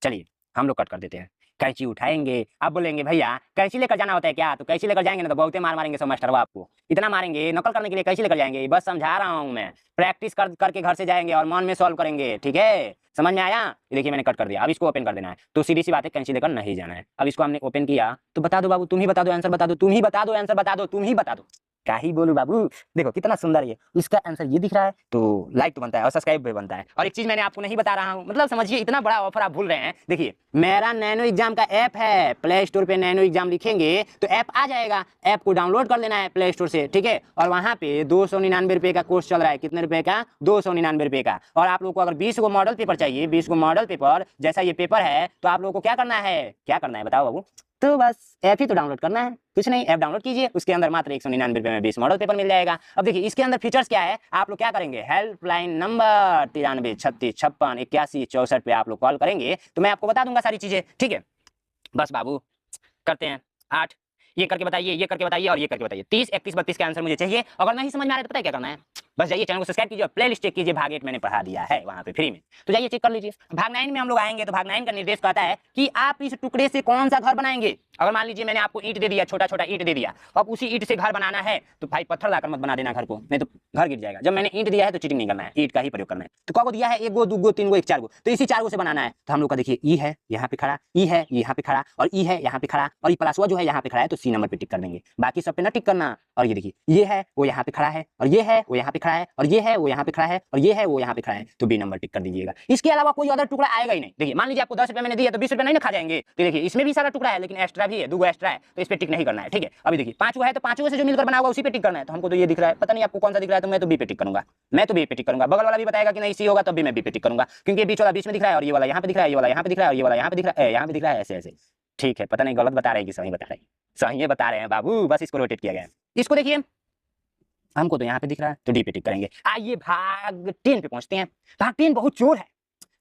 चलिए हम लोग कट कर देते हैं। कैंची उठाएंगे, आप बोलेंगे भैया कैंची लेकर जाना होता है क्या? तो कैंची लेकर जाएंगे ना तो बहुते मार मारेंगे सब मास्टर आपको, इतना मारेंगे, नकल करने के लिए कैंची लेकर जाएंगे? बस समझा रहा हूँ मैं, प्रैक्टिस करके घर से जाएंगे और मन में सॉल्व करेंगे, ठीक है? समझ में आया? ये देखिए मैंने कट कर दिया, अब इसको ओपन कर देना है। तो सीधी सी बात है, कैंची लेकर नहीं जाना है। अब इसको हमने ओपन किया तो बता दो बाबू, तुम ही बता दो आंसर, बता दो, तुम ही बता दो आंसर, बता दो, तुम ही बता दो। क्या ही बोलूं बाबू, देखो कितना सुंदर ये, इसका आंसर ये दिख रहा है तो लाइक तो बनता है और सब्सक्राइब भी बनता है। और एक चीज मैंने आपको नहीं बता रहा हूँ, मतलब समझिए इतना बड़ा ऑफर आप भूल रहे हैं। देखिए मेरा नैनो एग्जाम का ऐप है, प्ले स्टोर पे नैनो एग्जाम लिखेंगे तो ऐप आ जाएगा, ऐप को डाउनलोड कर लेना है प्ले स्टोर से, ठीक है? और वहां पे 299 रुपए का कोर्स चल रहा है। कितने रुपए का? 299 रुपए का। और आप लोग को अगर 20 को मॉडल पेपर चाहिए, 20 को मॉडल पेपर जैसा ये पेपर है, तो आप लोग को क्या करना है, क्या करना है बताओ बाबू? तो बस ऐप ही तो डाउनलोड करना है, कुछ नहीं, ऐप डाउनलोड कीजिए, उसके अंदर मात्र 199 रुपए में 20 मॉडल पेपर मिल जाएगा। अब देखिए इसके अंदर फीचर्स क्या है, आप लोग क्या करेंगे, हेल्पलाइन नंबर 93 36 56 81 64 पे आप लोग कॉल करेंगे तो मैं आपको बता दूंगा सारी चीजें, ठीक है? बस बाबू करते हैं 8, ये करके बताइए, ये करके बताइए और ये करके बताइए। 30 31 32 के आंसर मुझे चाहिए। अगर नहीं समझ में आ रहा है तो पता है क्या करना है, बस जाइए चैनल को सब्सक्राइब कीजिए और प्लेलिस्ट चेक कीजिए, भाग 8 मैंने पढ़ा दिया है वहां पे फ्री में, तो जाइए चेक कर लीजिए। भाग 9 में हम लोग आएंगे तो भाग 9 का निर्देश कहता है कि आप इस टुकड़े से कौन सा घर बनाएंगे। अगर मान लीजिए मैंने आपको ईंट दे दिया, छोटा छोटा ईंट दे दिया, अब उसी ईंट से घर बनाना है तो भाई पत्थर लाकर मत बना देना घर को, नहीं तो घर गिर जाएगा। जब मैंने ईंट दिया है तो चीटिंग नहीं करना है, ईंट का ही प्रयोग करना है। तो कौन दिया है, 1 गो 2 गो 3 गो 1 4 गो, तो इसी 4 गो से बनाना है। तो हम लोग का देखिए ई है यहाँ पे खड़ा, ई है यहाँ पे खड़ा और ई है यहाँ पे खड़ा और ई प्लस जो है यहाँ पे खड़ा है, तो सी नंबर पे टिक कर देंगे, बाकी सब पे ना टिक करना। और ये देखिए ये है वो यहाँ पे खड़ा है और ये है वो यहाँ पे खड़ा है और ये है वो यहाँ पे खड़ा है और ये है वो यहाँ पे खड़ा है, तो बी नंबर टिक कर दीजिएगा। इसके अलावा कोई अदर टुकड़ा आएगा ही नहीं। देखिए मान लीजिए आपको 10 रुपए मैंने दिया तो 20 रुपए नहीं ना खा जाएंगे, तो देखिए इसमें भी सारा टुकड़ा है लेकिन एक्स्ट्रा भी है, 2 गो एक्स्ट्रा है, तो इस पे टिक नहीं करना है, ठीक है? अभी देखिए 5 गो है तो 5 गो से जो मिलकर बना होगा उसी पे टिक करना है। तो हमको तो ये दिख रहा है, पता नहीं आपको कौन सा दिख रहा है, तो मैं तो बी पे टिक करूंगा, मैं तो बी पे टिक करूंगा। बगल वाला भी बताएगा कि नहीं सी होगा, तब भी मैं बी पे टिक करूंगा, क्योंकि बीच वाला बीच में दिख रहा है और ये वाला यहाँ पे दिख रहा है, ये वाला यहाँ पे दिख रहा है और ये वाला यहाँ पे दिख रहा है, यहाँ पे दिख रहा है, ऐसे ऐसे, ठीक है? पता नहीं गलत बता रहे हैं कि सही बता रहे हैं, सही बता रहे हैं बाबू, बस इसको रोटेट किया गया है। इसको देखिए हमको तो यहाँ पे दिख रहा है तो डी पे टिक करेंगे। आइए भाग 10 पे पहुंचते हैं। भाग 10 बहुत चोर है,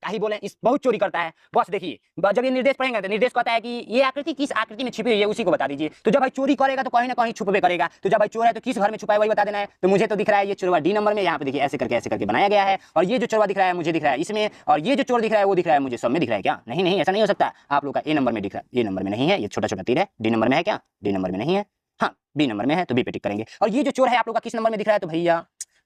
कहीं बोले इस बहुत चोरी करता है। बस देखिए जब ये निर्देश पढ़ेंगे तो निर्देश कहता है कि ये आकृति किस आकृति में छिपी हुई है उसी को बता दीजिए। तो जब भाई चोरी करेगा तो कहीं ना कहीं छुपे करेगा, तो जब भाई चोर है तो किस घर में छुपा है वही बता देना है। तो मुझे तो दिख रहा है ये चोरवा डी नंबर में, यहाँ पे देखिए ऐसे करके बनाया गया है। और ये जो चोरवा दिख रहा है मुझे दिख रहा है इसमें, और ये जो चोर दिख रहा है वो दिख रहा है मुझे सब में दिख रहा है। क्या नहीं नहीं ऐसा नहीं हो सकता, आप लोग का ए नंबर में दिख रहा है, ए नंबर में नहीं है, ये छोटा छोटा तीर है, डी नंबर में है क्या, डी नंबर में नहीं है, हाँ बी नंबर में है तो बी पे टिक करेंगे। और ये जो चोर है आप लोग का किस नंबर में दिख रहा है, तो भैया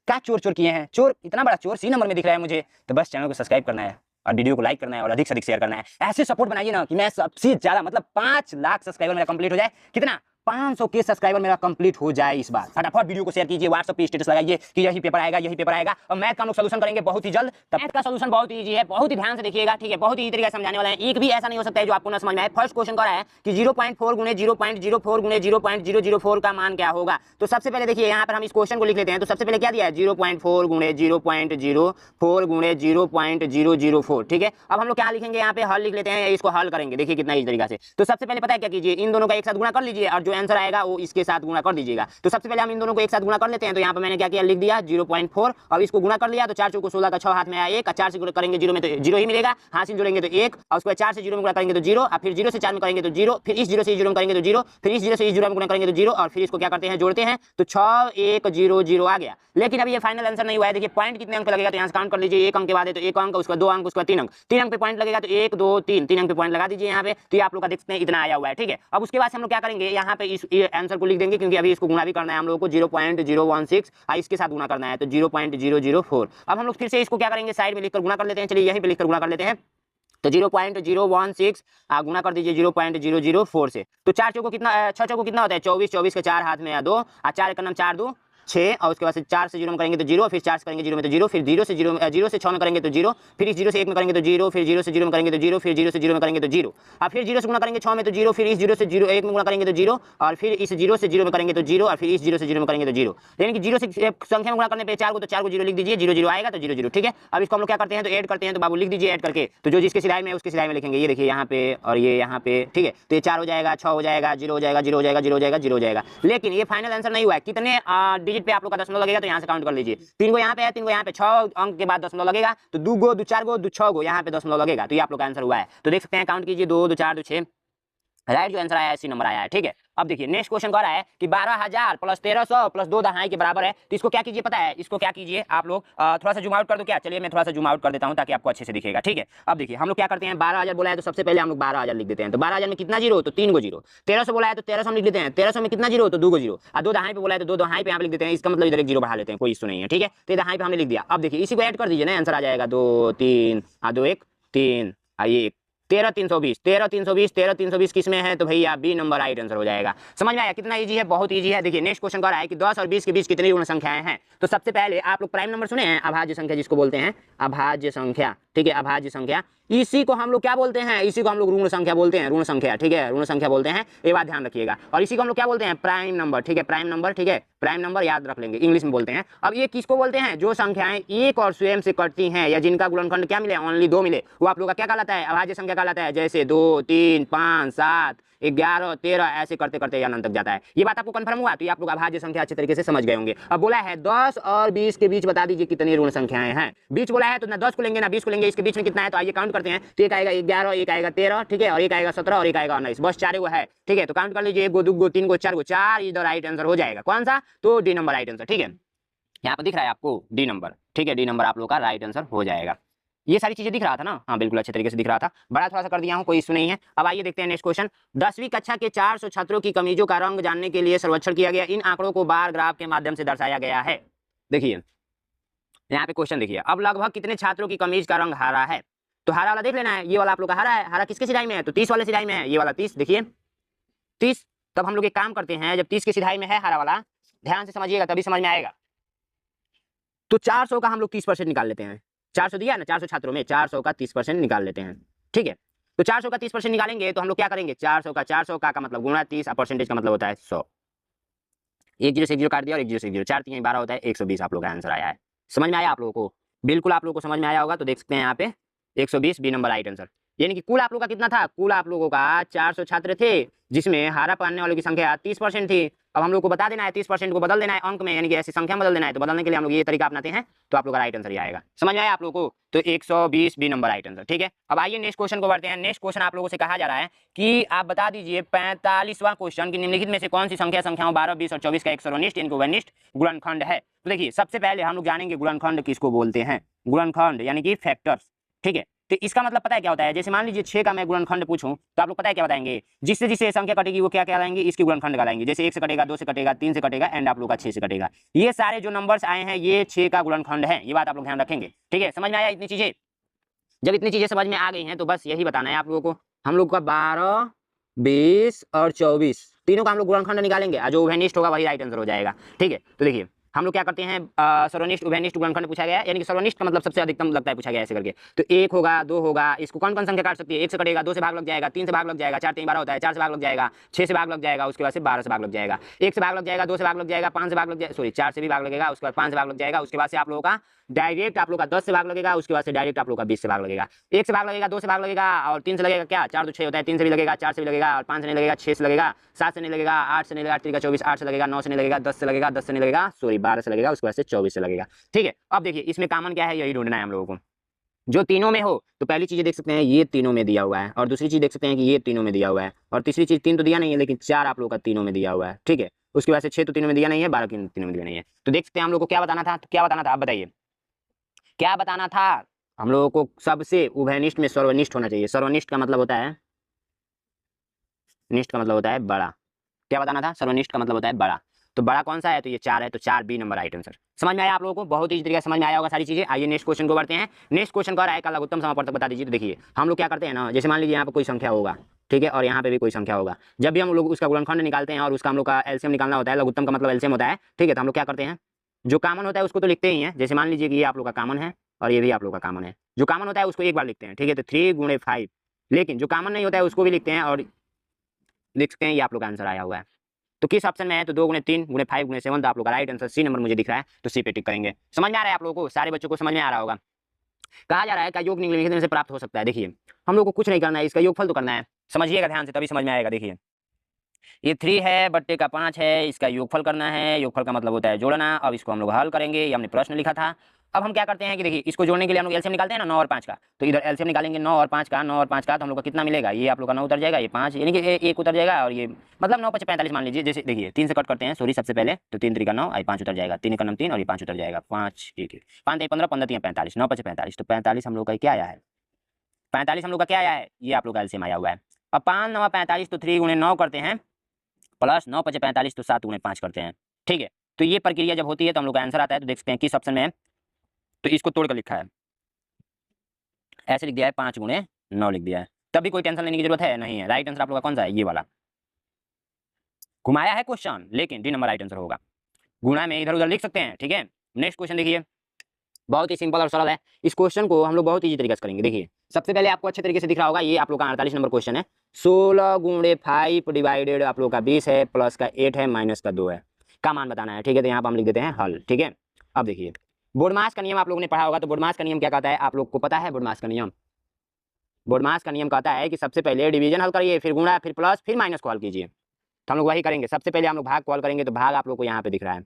क्या चोर चोर किए हैं, चोर इतना बड़ा चोर सी नंबर में दिख रहा है मुझे। तो बस चैनल को सब्सक्राइब करना है और वीडियो को लाइक करना है और अधिक से अधिक शेयर करना है। ऐसे सपोर्ट बनाइए ना कि मैं सबसे ज्यादा मतलब 5 लाख सब्सक्राइबर मेरा कंप्लीट हो जाए। कितना? 500 के सब्सक्राइबर मेरा कंप्लीट हो जाए इस बार। फटाफट वीडियो को शेयर कीजिए, व्हाट्सएप पे स्टेटस लगाइए कि यही पेपर आएगा, यही पेपर आएगा। और मैथ का हम लोग सोल्यूशन करेंगे बहुत ही जल्द। मैथ का सोल्यूशन बहुत ही इजी है, बहुत ही ध्यान से देखिएगा, ठीक है? बहुत ही तरीके से समझाने वाला है, एक भी ऐसा नहीं हो सकता है जो आपको ना समझ में आए। फर्स्ट क्वेश्चन कर रहा है कि 0.4 गुणे 0.04 गुणे 0.004 का मान क्या होगा। तो सबसे पहले देखिए यहाँ पर हम इस क्वेश्चन को लिख लेते हैं। तो सबसे पहले क्या दिया है, 0.4 गुणे 0.04 गुणे 0.004, ठीक है? अब हम लोग क्या लिखेंगे, यहाँ पे हल लिख लेते हैं, इसको हल करेंगे। देखिए कितना इस तरीके से। तो सबसे पहले पता है क्या कीजिए, इन दोनों का एक साथ गुणा कर लीजिए और जो आंसर आएगा वो इसके साथ गुणा कर दीजिएगा। तो सबसे पहले हम इन दोनों को एक साथ गुणा कर लेते हैं। तो यहाँ पे मैंने क्या किया, लिख दिया 0.4, अब इसको गुणा कर लिया तो 4 चौको 16 का 6 हाथ में आया 1, 4 से गुणा करेंगे 0 में तो 0 ही मिलेगा, हासिल जोड़ेंगे तो 1, और उसके बाद 4 से 0 में गुणा करेंगे तो 0, और फिर 0 से 4 में करेंगे तो 0, फिर इस 0 से इस 0 में करेंगे तो 0, फिर इस 0 से इस 0 में गुणा करेंगे तो 0, और फिर इसको क्या करते हैं, जोड़ते हैं तो 6 1 0 0 आ गया। लेकिन अभी ये फाइनल आंसर नहीं हुआ है। देखिए पॉइंट कितने अंक लगेगा, तो यहाँ से काउंट कर लीजिए, 1 अंक के बाद है तो 1 अंक, उसका 2 अंक, उसका 3 अंक, 3 अंक पे पॉइंट लगेगा तो 1 2 3, 3 अंक पे पॉइंट लगा दीजिए यहाँ पे। तो ये आप लोग का देखते हैं इतना आया हुआ है, ठीक है? अब उसके बाद हम लोग क्या करेंगे, यहाँ पे इस आंसर को लिख देंगे, क्योंकि अभी इसको गुणा भी करना है हम लोग को 0.016 और इसके साथ गुणा करना है तो 0.004। अब हम लोग फिर से इसको क्या करेंगे, साइड में लिखकर गुणा कर लेते हैं। चलिए यहीं पे लिखकर गुणा कर लेते हैं। तो 0.016 गुणा कर दीजिए 0.004 से। तो 4 चौको कितना, 6 चौको कितना होता है 24, 24 के 4 हाथ में 2, और 4 का नाम 4 2 6, और उसके बाद से 4 से 0 में करेंगे तो 0, फिर 4 से करेंगे 0 में तो 0, फिर 0 से 6 में करेंगे तो 0, फिर इस 0 से 1 में करेंगे तो 0, फिर 0 से 0 में करेंगे तो 0, फिर 0 से 0 में करेंगे तो 0, और फिर 0 से गुणा करेंगे 6 में तो 0, फिर इस 0 से 0 1 में गुणा करेंगे तो 0, और फिर इस 0 से 0 में करेंगे तो 0, और फिर इस 0 से 0 में करेंगे तो 0। यानी कि 0 से संख्या में गुणा करने पे 4 को, तो 4 को 0 लिख दीजिए, 0 0 आएगा तो 0 0, ठीक है? अब इसको हम लोग क्या करते हैं, तो ऐड करते हैं। तो बाबू लिख दीजिए ऐड करके, तो जो जिसके सिलाई में है उसके सिलाई में लिखेंगे। ये देखिए यहाँ पे और ये यहाँ पे, ठीक है? तो ये 4 हो जाएगा, 6 हो जाएगा, 0 हो जाएगा, 0 हो जाएगा, 0 हो जाएगा, 0 हो जाएगा। लेकिन ये फाइनल आंसर नहीं हुआ है। कितने डिजिट पे आप लोग का दशमलव लगेगा, तो यहाँ से काउंट कर लीजिए। 3 को यहाँ पे है, 3 को यहाँ पे, 6 अंक के बाद दशमलव लगेगा, तो 2 गो 2 4 गो 2 6 गो यहाँ पे दशमलव लगेगा। तो ये आप लोग का आंसर हुआ है। तो देख सकते हैं, काउंट कीजिए 2 2 4 2 6, राइट जो आंसर आया है सी नंबर आया है। ठीक है, अब देखिए नेक्स्ट क्वेश्चन कह रहा है कि 12,000 प्लस 1300 प्लस 2 दहाई के बराबर है। तो इसको क्या कीजिए पता है, इसको क्या कीजिए आप लोग, थोड़ा सा जूम आउट कर दो क्या, चलिए मैं थोड़ा सा जूम आउट कर देता हूं ताकि आपको अच्छे से दिखेगा। ठीक है, अब देखिए हम लोग क्या करते हैं, 12,000 बोला है तो सबसे पहले हम लोग 12,000 लिख देते हैं। तो 12,000 में कितना जीरो, तो 3 गो जीरो। 1300 बोला है तो 1300 हम लिख देते हैं। 1300 में कितना जीरो, तो 2 गो जीरो। और 2 दहाई पे बोला है तो 2 दहाई पे यहाँ पे लिख देते हैं। इसका मतलब इधर एक जीरो बढ़ा लेते हैं, कोई इशू नहीं है। ठीक है, तो दहाई पे हमने लिख दिया। अब देखिए इसी को ऐड कर दीजिए ना, आंसर आ जाएगा 2 3 2 1 3 1 13,320 13,320 13,320 किस में है, तो भैया बी नंबर राइट आंसर हो जाएगा। समझ में आया, कितना इजी है, बहुत इजी है। देखिए नेक्स्ट क्वेश्चन कर रहा है कि 10 और 20 के बीच कितनी ऋण संख्याएं हैं। तो सबसे पहले आप लोग प्राइम नंबर सुने हैं, अभाज्य संख्या जिसको बोलते हैं अभाज्य संख्या। ठीक है, अभाज्य संख्या, इसी को हम लोग क्या बोलते हैं, इसी को हम लोग ऋण संख्या बोलते हैं, ऋण संख्या। ठीक है, ऋण संख्या बोलते हैं, ये बात ध्यान रखिएगा। और इसी को हम लोग क्या बोलते हैं, प्राइम नंबर। ठीक है, प्राइम नंबर। ठीक है, प्राइम नंबर याद रख लेंगे, इंग्लिश में बोलते हैं। अब ये किसको बोलते हैं, जो संख्याएं एक और स्वयं से कटती हैं या जिनका गुणनखंड क्या मिले, ओनली 2 मिले, वो आप लोग का क्या कहलाता है, अभाज्य संख्या कहलाता है। जैसे 2 3 5 7 11 13 ऐसे करते करते अनंत तक जाता है। ये बात आपको कंफर्म हुआ, तो ये आप लोग अभाज्य संख्या अच्छे तरीके से समझ गए होंगे। अब बोला है 10 और 20 के बीच बता दीजिए कितनी ऋण संख्याएं हैं। बीच बोला है तो ना 10 को लेंगे ना 20 को लेंगे, इसके बीच में कितना है, तो आइए काउंट करते हैं। तो एक आएगा 11, एक आएगा 13, ठीक है, और एक आएगा 17 और एक आएगा 19, बस 4 वो है। ठीक है, तो काउंट कर लीजिए, 1 गो 2 गो 3 गो 4 गो, 4 इधर राइट आंसर हो जाएगा। कौन सा, तो डी नंबर राइट आंसर। ठीक है, यहाँ पर दिख रहा है आपको डी नंबर। ठीक है, डी नंबर आप लोग का राइट आंसर हो जाएगा। ये सारी चीजें दिख रहा था ना, हाँ बिल्कुल अच्छे तरीके से दिख रहा था, बड़ा थोड़ा सा कर दिया हूँ, कोई इशू नहीं है। अब आइए देखते हैं नेक्स्ट क्वेश्चन। 10वीं कक्षा के 400 छात्रों की कमीजों का रंग जानने के लिए सर्वेक्षण किया गया। इन आंकड़ों को बार ग्राफ के माध्यम से दर्शाया गया है। देखिए यहाँ पे क्वेश्चन देखिए, अब लगभग कितने छात्रों की कमीज का रंग हरा है। तो हरा वाला देख लेना है, ये वाला आप लोग का हरा है। हरा किसके सिधाई में है, तो 30 वाले सिधाई में है, ये वाला 30। देखिए 30, तब हम लोग एक काम करते हैं, जब 30 की सिधाई में है हरा वाला, ध्यान से समझिएगा तभी समझ में आएगा। तो 400 का हम लोग 30% निकाल लेते हैं। 400 दिया ना, 400 छात्रों में 400 का 30% निकाल लेते हैं। ठीक है, तो 400 का 30% निकालेंगे तो हम लोग क्या करेंगे, 400 का मतलब गुणा 30, परसेंटेज का मतलब होता है 100। एक जीरो से एक जीरो काट दिया और एक जीरो से एक जीरो, 4 3 12 होता है 120। आप लोग का आंसर आया है। समझ में आया आप लोगों को, बिल्कुल आप लोगों को समझ में आया होगा। तो देख सकते हैं यहाँ पे 120 बी नंबर राइट आंसर। यानी कि कुल आप लोगों का कितना था, कुल आप लोगों का 400 छात्र थे, जिसमें हरा पहनने वालों की संख्या 30% थी। अब हम लोग को बता देना है 30% को बदल देना है अंक में, यानी कि ऐसी संख्या बदल देना है। तो बदलने के लिए हम लोग ये तरीका अपनाते हैं, तो आप लोग का राइट आंसर ही आएगा। समझ में आया आप लोगों को, तो 120 बी नंबर राइट आंसर। ठीक है, अब आइए नेक्स्ट क्वेश्चन को बढ़ते हैं। नेक्स्ट क्वेश्चन आप लोगों से कहा जा रहा है कि आप बता दीजिए 45वां क्वेश्चन की निम्नलिखित में से कौन सी संख्याओं 12 20 और 24 का एक सर्वनिष्ठ इनको वनिष्ठ गुणनखंड है। तो देखिए सबसे पहले हम लोग जानेंगे गुणनखंड किसको बोलते हैं, गुणनखंड यानी कि फैक्टर्स। ठीक है, तो इसका मतलब पता है क्या होता है, जैसे मान लीजिए 6 का मैं गुणनखंड पूछूं तो आप लोग पता है क्या बताएंगे, जिससे जिससे संख्या कटेगी वो क्या कहलाएंगे, इसकी गुणनखंड कहलाएंगे। जैसे 1 से कटेगा, 2 से कटेगा, 3 से कटेगा, एंड आप लोग का 6 से कटेगा। ये सारे जो नंबर्स आए हैं ये 6 का गुणनखंड है, ये बात आप लोग ध्यान रखेंगे। ठीक है, समझ में आया इतनी चीजें। जब इतनी चीजें समझ में आ गई हैं तो बस यही बताना है आप लोगों को। हम लोग का 12 20 और 24 तीनों का हम लोग गुणनखंड निकालेंगे, जो उभयनिष्ठ होगा वही राइट आंसर हो जाएगा। ठीक है, तो देखिए हम लोग क्या करते हैं, सर्वनिष्ठ उभयनिष्ठ गुणनखंड पूछा गया, यानी कि सर्वनिष्ठ का मतलब सबसे अधिकतम लगता है पूछा गया ऐसे करके। तो 1 होगा, 2 होगा, इसको कौन कौन संख्या काट सकती है, 1 से कटेगा, 2 से भाग लग जाएगा, 3 से भाग लग जाएगा, 4 3 12 होता है, 4 से भाग लग जाएगा, 6 से भाग लग जाएगा, उसके बाद से 12 से भाग लग जाएगा, 1 से भाग लग जाएगा, 2 से भाग लग जाएगा, 5 से भाग लग जाएगा, सॉरी 4 से भी भाग लगेगा, उसके बाद 5 से भाग लग जाएगा, उसके बाद से आप लोगों का डायरेक्ट आप लोग का 10 से भाग लगेगा, उसके बाद से डायरेक्ट आप लोग का 20 से भाग लगेगा। 1 से भाग लगेगा, 2 से भाग लगेगा और 3 से लगेगा, क्या 4 तो 6 होता है, 3 से भी लगेगा, 4 से भी लगेगा और 5 से नहीं लगेगा, 6 से लगेगा, 7 से नहीं लगेगा, 8 से नहीं लगेगा, 3 का 24, 8 से लगेगा, 9 से नहीं लगेगा, 10 से लगेगा, 10 से नहीं लगेगा, सॉरी 12 से लगेगा, उसके बाद से 24 से लगेगा। ठीक है, अब देखिए इसमें कॉमन क्या है यही ढूंढना है हम लोगों को। जो तीनों में हो, तो पहली चीज देख सकते हैं ये तीनों में दिया हुआ है, और दूसरी चीज देख सकते हैं कि ये तीनों में दिया हुआ है, और तीसरी चीज 3 तो दिया नहीं है लेकिन 4 आप लोग का तीनों में दिया हुआ है। ठीक है, उसके बाद से 6 तो तीनों में दिया नहीं है, 12 तीनों में दिया नहीं है। तो देख सकते हैं हम लोग को क्या बताना था, तो क्या बताना था आप बताइए, क्या बताना था हम लोगों को, सबसे उभयनिष्ठ में सर्वनिष्ठ होना चाहिए। सर्वनिष्ठ का मतलब होता है, निष्ठ का मतलब होता है बड़ा। क्या बताना था, सर्वनिष्ठ का मतलब होता है बड़ा। तो बड़ा कौन सा है, तो ये 4 है, तो 4 बी नंबर राइट आंसर। समझ में आया आप लोगों को, बहुत ही तरीके से समझ में आया होगा सारी चीजें। आइए नेक्स्ट क्वेश्चन को बढ़ते हैं। नेक्स्ट क्वेश्चन का है लघुत्तम समापवर्तक बता दीजिए। तो देखिए हम लोग क्या करते हैं ना, जैसे मान लीजिए यहाँ पे कोई संख्या होगा, ठीक है, और यहाँ पे भी कोई संख्या होगा, जब भी हम लोग उसका गुणनखंड निकालते हैं और उसका हम लोग का एलसीएम निकालना होता है, लघुत्तम का मतलब एलसीएम होता है। ठीक है, तो हम लोग क्या करते हैं, जो कॉमन होता है उसको तो लिखते ही हैं। जैसे मान लीजिए कि ये आप लोग का कॉमन है और ये भी आप लोग का कॉमन है, जो कॉमन होता है उसको एक बार लिखते हैं। ठीक है, तो 3 गुणे 5, लेकिन जो कॉमन नहीं होता है उसको भी लिखते हैं, और लिख सकते हैं ये आप लोग का आंसर आया हुआ है। तो किस ऑप्शन में है, तो 2 गुणे 3 गुणे 5 गुणे 7, तो आप लोग का राइट आंसर सी नंबर मुझे दिख रहा है, तो सी पे टिक करेंगे। समझ में आ रहा है आप लोगों को, सारे बच्चों को समझ में आ रहा होगा। कहा जा रहा है का योग निम्नलिखित में से प्राप्त हो सकता है। देखिए हम लोग को कुछ नहीं करना है, इसका योगफल तो करना है। समझिएगा ध्यान से तभी समझ में आएगा। देखिए ये 3 है बट्टे का 5 है, इसका योगफल करना है। योगफल का मतलब होता है जोड़ना। अब इसको हम लोग हल करेंगे, ये हमने प्रश्न लिखा था। अब हम क्या करते हैं कि देखिए इसको जोड़ने के लिए हम लोग एलसीएम निकालते हैं ना 9 और 5 का, तो इधर एलसीएम निकालेंगे 9 और 5 का, 9 और 5 का, तो हम लोग का कितना मिलेगा, ये आप लोग का 9 उतर जाएगा, ये 5 यानी कि एक उतर जाएगा, और ये मतलब 9 5 45 मान लीजिए। जैसे देखिए 3 से कट करते हैं, सॉरी सबसे पहले, तो 3 3 का 9 आई 5 उतर जाएगा, 3 का 9 3 और ये 5 उतर जाएगा, 5 1 5 15 15 3 45, 9 5 45, तो 45 हम लोग का क्या आया है, 45 हम लोग का क्या आया है, ये आप लोग का एलसीएम आया हुआ है। अब 5 9 45, तो 3 गुणे 9 करते हैं, प्लस 9 5 45, तो 7 गुणे 5 करते हैं, ठीक है। तो ये प्रक्रिया जब होती है तो हम लोग का आंसर आता है, तो देख सकते हैं किस ऑप्शन में है, तो इसको तोड़कर लिखा है, ऐसे लिख दिया है, 5 गुणे 9 लिख दिया है, तब भी कोई टेंशन लेने की जरूरत है नहीं है। राइट आंसर आप लोग का कौन सा है, ये वाला, घुमाया है क्वेश्चन, लेकिन डी नंबर राइट आंसर होगा। गुणा में इधर उधर लिख सकते हैं, ठीक है। नेक्स्ट क्वेश्चन देखिए, बहुत ही सिंपल और सरल है। इस क्वेश्चन को हम लोग बहुत ईजी तरीके से करेंगे। देखिए सबसे पहले आपको अच्छे तरीके से दिख रहा होगा, ये आप लोग का 48 नंबर क्वेश्चन है। 16 गुणे 5 डिवाइडेड आप लोग का 20 है, प्लस का 8 है, माइनस का 2 है, का मान बताना है, ठीक है। तो यहाँ पर हम लिख देते हैं हल, ठीक है। अब देखिए बोडमास का नियम आप लोगों ने पढ़ा होगा, तो बोडमास का नियम क्या कहता है, आप लोग को पता है बोडमास का नियम। बोडमास का नियम कहता है कि सबसे पहले डिवीजन हल करिए, फिर गुणा, फिर प्लस, फिर माइनस को हल कीजिए। तो हम लोग वही करेंगे, सबसे पहले हम लोग भाग को हल करेंगे, तो भाग आप लोग को यहाँ पे दिख रहा है,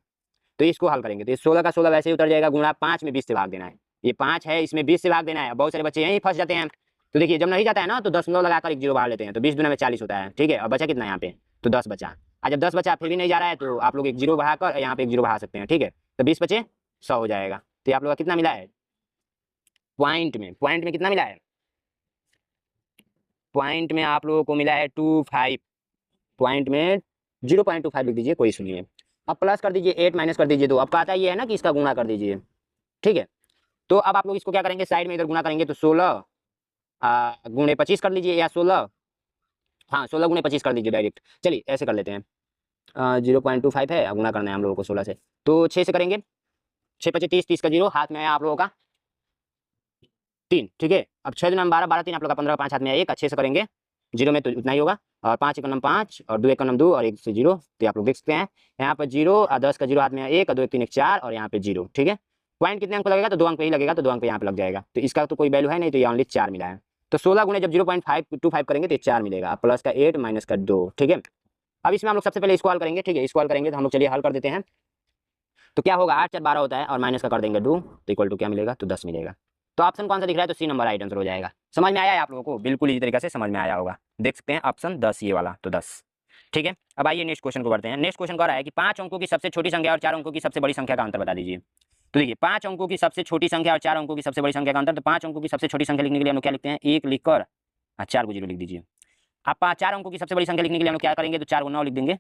तो इसको हल करेंगे, तो 16 का 16 वैसे ही उतर जाएगा, गुणा 5 में 20 से भाग देना है, ये 5 है इसमें 20 से भाग देना है। बहुत सारे बच्चे यहीं फंस जाते हैं, तो देखिए जब नहीं जाता है ना तो 10 लगाकर एक जीरो बाहर लेते हैं, तो 20 दुना में 40 होता है, ठीक है। और बचा कितना यहाँ पे, तो 10 बचा। और जब 10 बचा फिर भी नहीं जा रहा है, तो आप लोग एक जीरो बढ़ाकर यहाँ पे एक जीरो बढ़ा सकते हैं, ठीक है। तो 20 बचे 100 हो जाएगा। तो आप लोग का कितना मिला है, पॉइंट में कितना मिला है, पॉइंट में आप लोगों को मिला है 25, पॉइंट में 0.25 लिख दीजिए, कोई सुनिए। अब प्लस कर दीजिए 8, माइनस कर दीजिए 2। अब कहता ये है ना कि इसका गुणा कर दीजिए, ठीक है। तो अब आप लोग इसको क्या करेंगे, साइड में इधर गुणा करेंगे, तो 16 गुणे 25 कर लीजिए, या 16, हाँ 16 गुणे 25 कर दीजिए डायरेक्ट। चलिए ऐसे कर लेते हैं, 0.25 है, गुणा करना है हम लोगों को 16 से, तो 6 से करेंगे, 6 25 30, 30 का जीरो हाथ में आया आप लोगों का 3, ठीक है। अब 6 दिन में 12, 12 3 आप लोग का 15, 5 हाथ में आया 1, अच्छे से करेंगे, जीरो में तो उतना ही होगा, और 5 1 5 और 2 1 2 और 1 से जीरो, तो आप लोग देख सकते हैं यहाँ पर जीरो, और 10 का जीरो हाथ में आया 1, और 2 1 3 1 4, और यहाँ पे जीरो, ठीक है। पॉइंट कितने अंक लगेगा, तो 2 अंक पे ही लगेगा, तो 2 अंक पे यहाँ पे लग जाएगा, तो इसका तो कोई वैल्यू है नहीं, तो ये ओनली 4 मिला है। तो 16 गुणे जब 0.525 करेंगे तो 4 मिलेगा, प्लस का 8 माइनस का 2, ठीक है। अब इसमें हम लोग सबसे पहले इसको हल करेंगे, ठीक है, इसको हल करेंगे, तो हम लोग चलिए हल कर देते हैं। तो क्या होगा, 8 4 12 होता है, और माइनस का कर देंगे 2, तो इक्वल टू क्या मिलेगा, तो 10 मिलेगा। तो ऑप्शन कौन सा दिख रहा है, तो सी नंबर राइट आंसर हो जाएगा। समझ में आया है आप लोगों को, बिल्कुल इसी तरीके से समझ में आया होगा, देख सकते हैं ऑप्शन 10 ये वाला, तो 10, ठीक है। अब आइए नेक्स्ट क्वेश्चन को करते हैं। नेक्स्ट क्वेश्चन कह रहा है कि 5 अंकों की सबसे छोटी संख्या और 4 अंकों की सबसे बड़ी संख्या का अंतर बता दीजिए। तो देखिए 5 अंकों की सबसे छोटी संख्या और 4 अंकों की सबसे बड़ी संख्या का अंतर, तो 5 अंकों की सबसे छोटी संख्या लिखने के लिए हम लोग क्या लिखते हैं, 1 लिखकर 4 को 0 लिख दीजिए। आप 4 अंकों की सबसे बड़ी संख्या लिखने के लिए हम लोग क्या करेंगे, तो 4 को 9 लिख देंगे।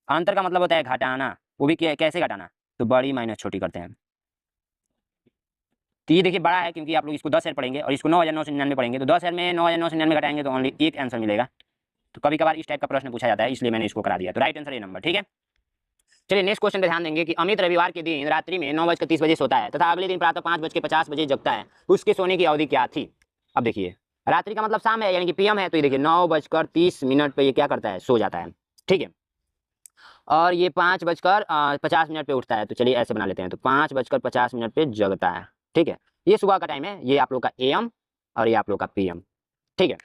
अंतर का मतलब होता है घटाना, वो भी कैसे घटाना, तो बड़ी माइनस छोटी करते हैं। तो ये देखिए बड़ा है, क्योंकि आप लोग इसको 10,000 पढ़ेंगे और इसको 9,999 पढ़ेंगे, तो 10,000 में 9,999 घटाएंगे तो ओनली एक आंसर मिलेगा। तो कभी कभार इस टाइप का प्रश्न पूछा जाता है, इसलिए मैंने इसको करा दिया। तो राइट आंसर ये नंबर, ठीक है। चलिए नेक्स्ट क्वेश्चन पे ध्यान देंगे कि अमित रविवार के दिन रात्रि में 9:30 बजे सोता है तथा अगले दिन प्रातः 5:50 जगता है, उसके सोने की अवधि क्या थी। अब देखिए रात्रि का मतलब शाम है, यानी कि पीएम है, तो ये देखिए 9:30 पे ये क्या करता है, सो जाता है, ठीक है। और ये 5:50 पे उठता है, तो चलिए ऐसे बना लेते हैं, तो 5:50 पे जगता है, ठीक है। ये सुबह का टाइम है, ये आप लोग का एएम और ये आप लोग का पीएम, ठीक है।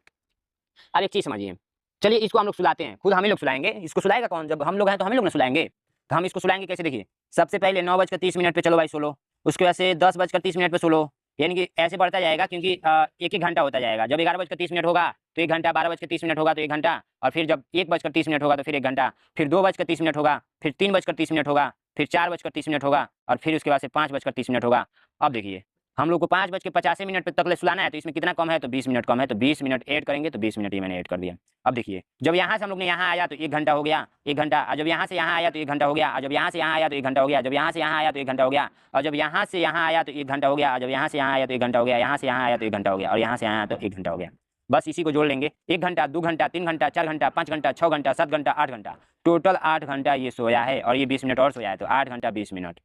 अब एक चीज समझिए, चलिए इसको हम लोग सुलाते हैं, खुद हम ही लोग सुलाएंगे। इसको सुलाएगा कौन, जब हम लोग हैं तो हम ही लोग ना सुलाएंगे। तो हम इसको सुलाएंगे कैसे, देखिए सबसे पहले 9:30 पे चलो भाई सोलो, उसके बाद से 10:30 पे सोलो, यानी कि ऐसे बढ़ता जाएगा, क्योंकि एक एक घंटा होता जाएगा। जब 11:30 होगा तो 1 घंटा, 12:30 होगा तो 1 घंटा, और फिर जब 1:30 होगा तो फिर 1 घंटा, फिर 2:30 होगा, फिर 3:30 होगा, फिर 4:30 होगा, और फिर उसके बाद से 5:30 होगा। अब देखिए हम लोग को 5:85 पे तक ले सुलाना है, तो इसमें कितना कम है, तो 20 मिनट कम है, तो 20 मिनट ऐड करेंगे, तो 20 मिनट ये मैंने ऐड कर दिया। अब देखिए जब यहाँ से हम लोग ने यहाँ आया तो 1 घंटा हो गया, 1 घंटा, और जब यहाँ से यहाँ आया तो 1 घंटा हो गया, और जब यहाँ से यहाँ आया तो 1 घंटा हो गया, जब यहाँ से यहाँ आया तो 1 घंटा हो गया, और जब यहाँ से यहाँ आया तो 1 घंटा हो गया, और जब यहाँ से यहाँ आया तो 1 घंटा हो गया, यहाँ से यहाँ आया तो 1 घंटा हो गया, और यहाँ से यहाँ आया तो 1 घंटा हो गया। बस इसी को जोड़ लेंगे, 1 घंटा, 2 घंटा, 3 घंटा, 4 घंटा, 5 घंटा, 6 घंटा, 7 घंटा, 8 घंटा, टोटल 8 घंटा ये सोया है, और ये 20 मिनट और सोया है, तो 8 घंटा 20 मिनट,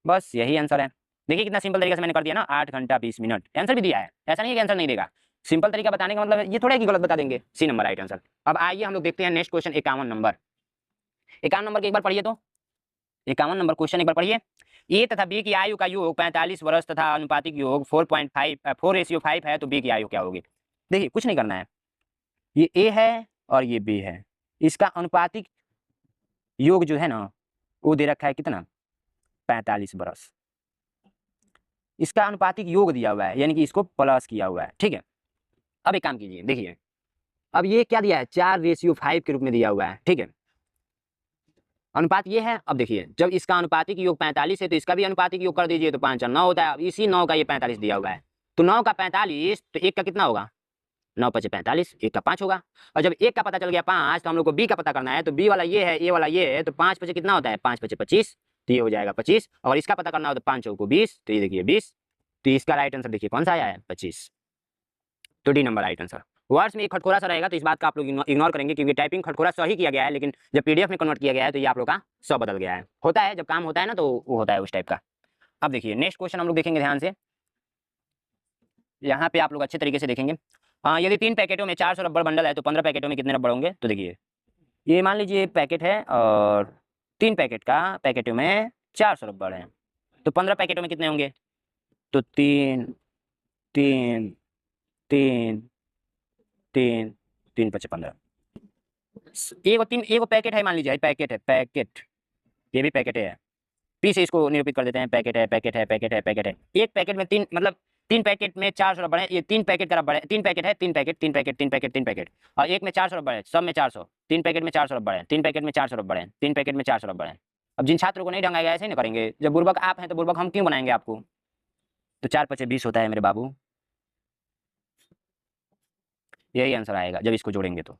बस यही आंसर है। देखिए कितना सिंपल तरीके से मैंने कर दिया ना, 8 घंटा 20 मिनट, आंसर भी दिया है, ऐसा नहीं है कि आंसर नहीं देगा। सिंपल तरीका बताने का मतलब है, ये थोड़ा कि गलत बता देंगे, सी नंबर राइट आंसर। अब आइए हम लोग देखते हैं नेक्स्ट क्वेश्चन 51 नंबर। 51 नंबर के एक बार पढ़िए, तो 51 नंबर क्वेश्चन एक बार पढ़िए। ए तथा बी की आयु का योग 45 वर्ष तथा अनुपातिक योग 4:5 है, तो बी की आयु क्या होगी। देखिए कुछ नहीं करना है, ये ए है और ये बी है, इसका अनुपातिक योग जो है ना वो दे रखा है कितना, 45 वर्ष, इसका अनुपातिक योग दिया हुआ है, यानी कि इसको प्लस किया हुआ है, ठीक है। अब एक काम कीजिए, देखिए अब ये क्या दिया है, 4:5 के रूप में दिया हुआ है, ठीक है। अनुपात ये है। अब देखिए जब इसका अनुपातिक योग 45 है तो इसका भी अनुपातिक योग कर दीजिए, तो 5 और 9 होता है। अब इसी 9 का ये 45 दिया हुआ है, तो 9 का 45 तो 1 का कितना होगा, 9 × 5 = 45, 1 का 5 होगा। और जब 1 का पता चल गया 5, तो हम लोग को बी का पता करना है, तो बी वाला ये है, ए वाला ये है, तो 5 × 5 कितना होता है, 5 × 5 = 25, तो ये हो जाएगा 25। और इसका पता करना हो तो 5 × 4 = 20, तो ये देखिए 20, तो इसका राइट आंसर देखिए कौन सा आया है, 25। तो D number right answer. Words में एक खटखोरा सा रहेगा, तो इस बात का आप लोग इग्नोर करेंगे, क्योंकि टाइपिंग खटखोरा सही किया गया है, लेकिन जब पीडीएफ में कन्वर्ट किया गया है तो ये आप लोग का सौ बदल गया है। होता है जब काम होता है ना, तो वो होता है उस टाइप का। अब देखिए नेक्स्ट क्वेश्चन हम लोग देखेंगे ध्यान से, यहाँ पे आप लोग अच्छे तरीके से देखेंगे। यदि 3 पैकेटों में 400 रबड़ बंडल है तो 15 पैकेटों में कितने रबड़ होंगे। तो देखिए ये मान लीजिए पैकेट है और 3 पैकेटों में 400 रबड़ है, तो 15 पैकेटों में कितने होंगे, तो 3 3 3 3 3 × 5 = 15। एगो पैकेट है, मान लीजिए पैकेट है, पैकेट, ये भी पैकेट है, पी से इसको निरूपित कर देते हैं, पैकेट है पैकेट है पैकेट है पैकेट है। एक पैकेट में 3 मतलब 3 पैकेट में 400 रबड़ है, ये 3 पैकेट का रबड़ है, 3 पैकेट है, 3 पैकेट 3 पैकेट 3 पैकेट 3 पैकेट, और एक में 400 रबड़ है, सब में 400, 3 पैकेट में 400 रबड़ है, 3 पैकेट में 400 रबड़ है, 3 पैकेट में 400 रबड़ है। अब जिन छात्रों को नहीं ढंगा गया ऐसे नहीं करेंगे, जब बुर्बक आप हैं तो बुर्बक हम क्यों बनाएंगे आपको। तो 4 × 5 = 20 होता है मेरे बाबू, यही आंसर आएगा जब इसको जोड़ेंगे तो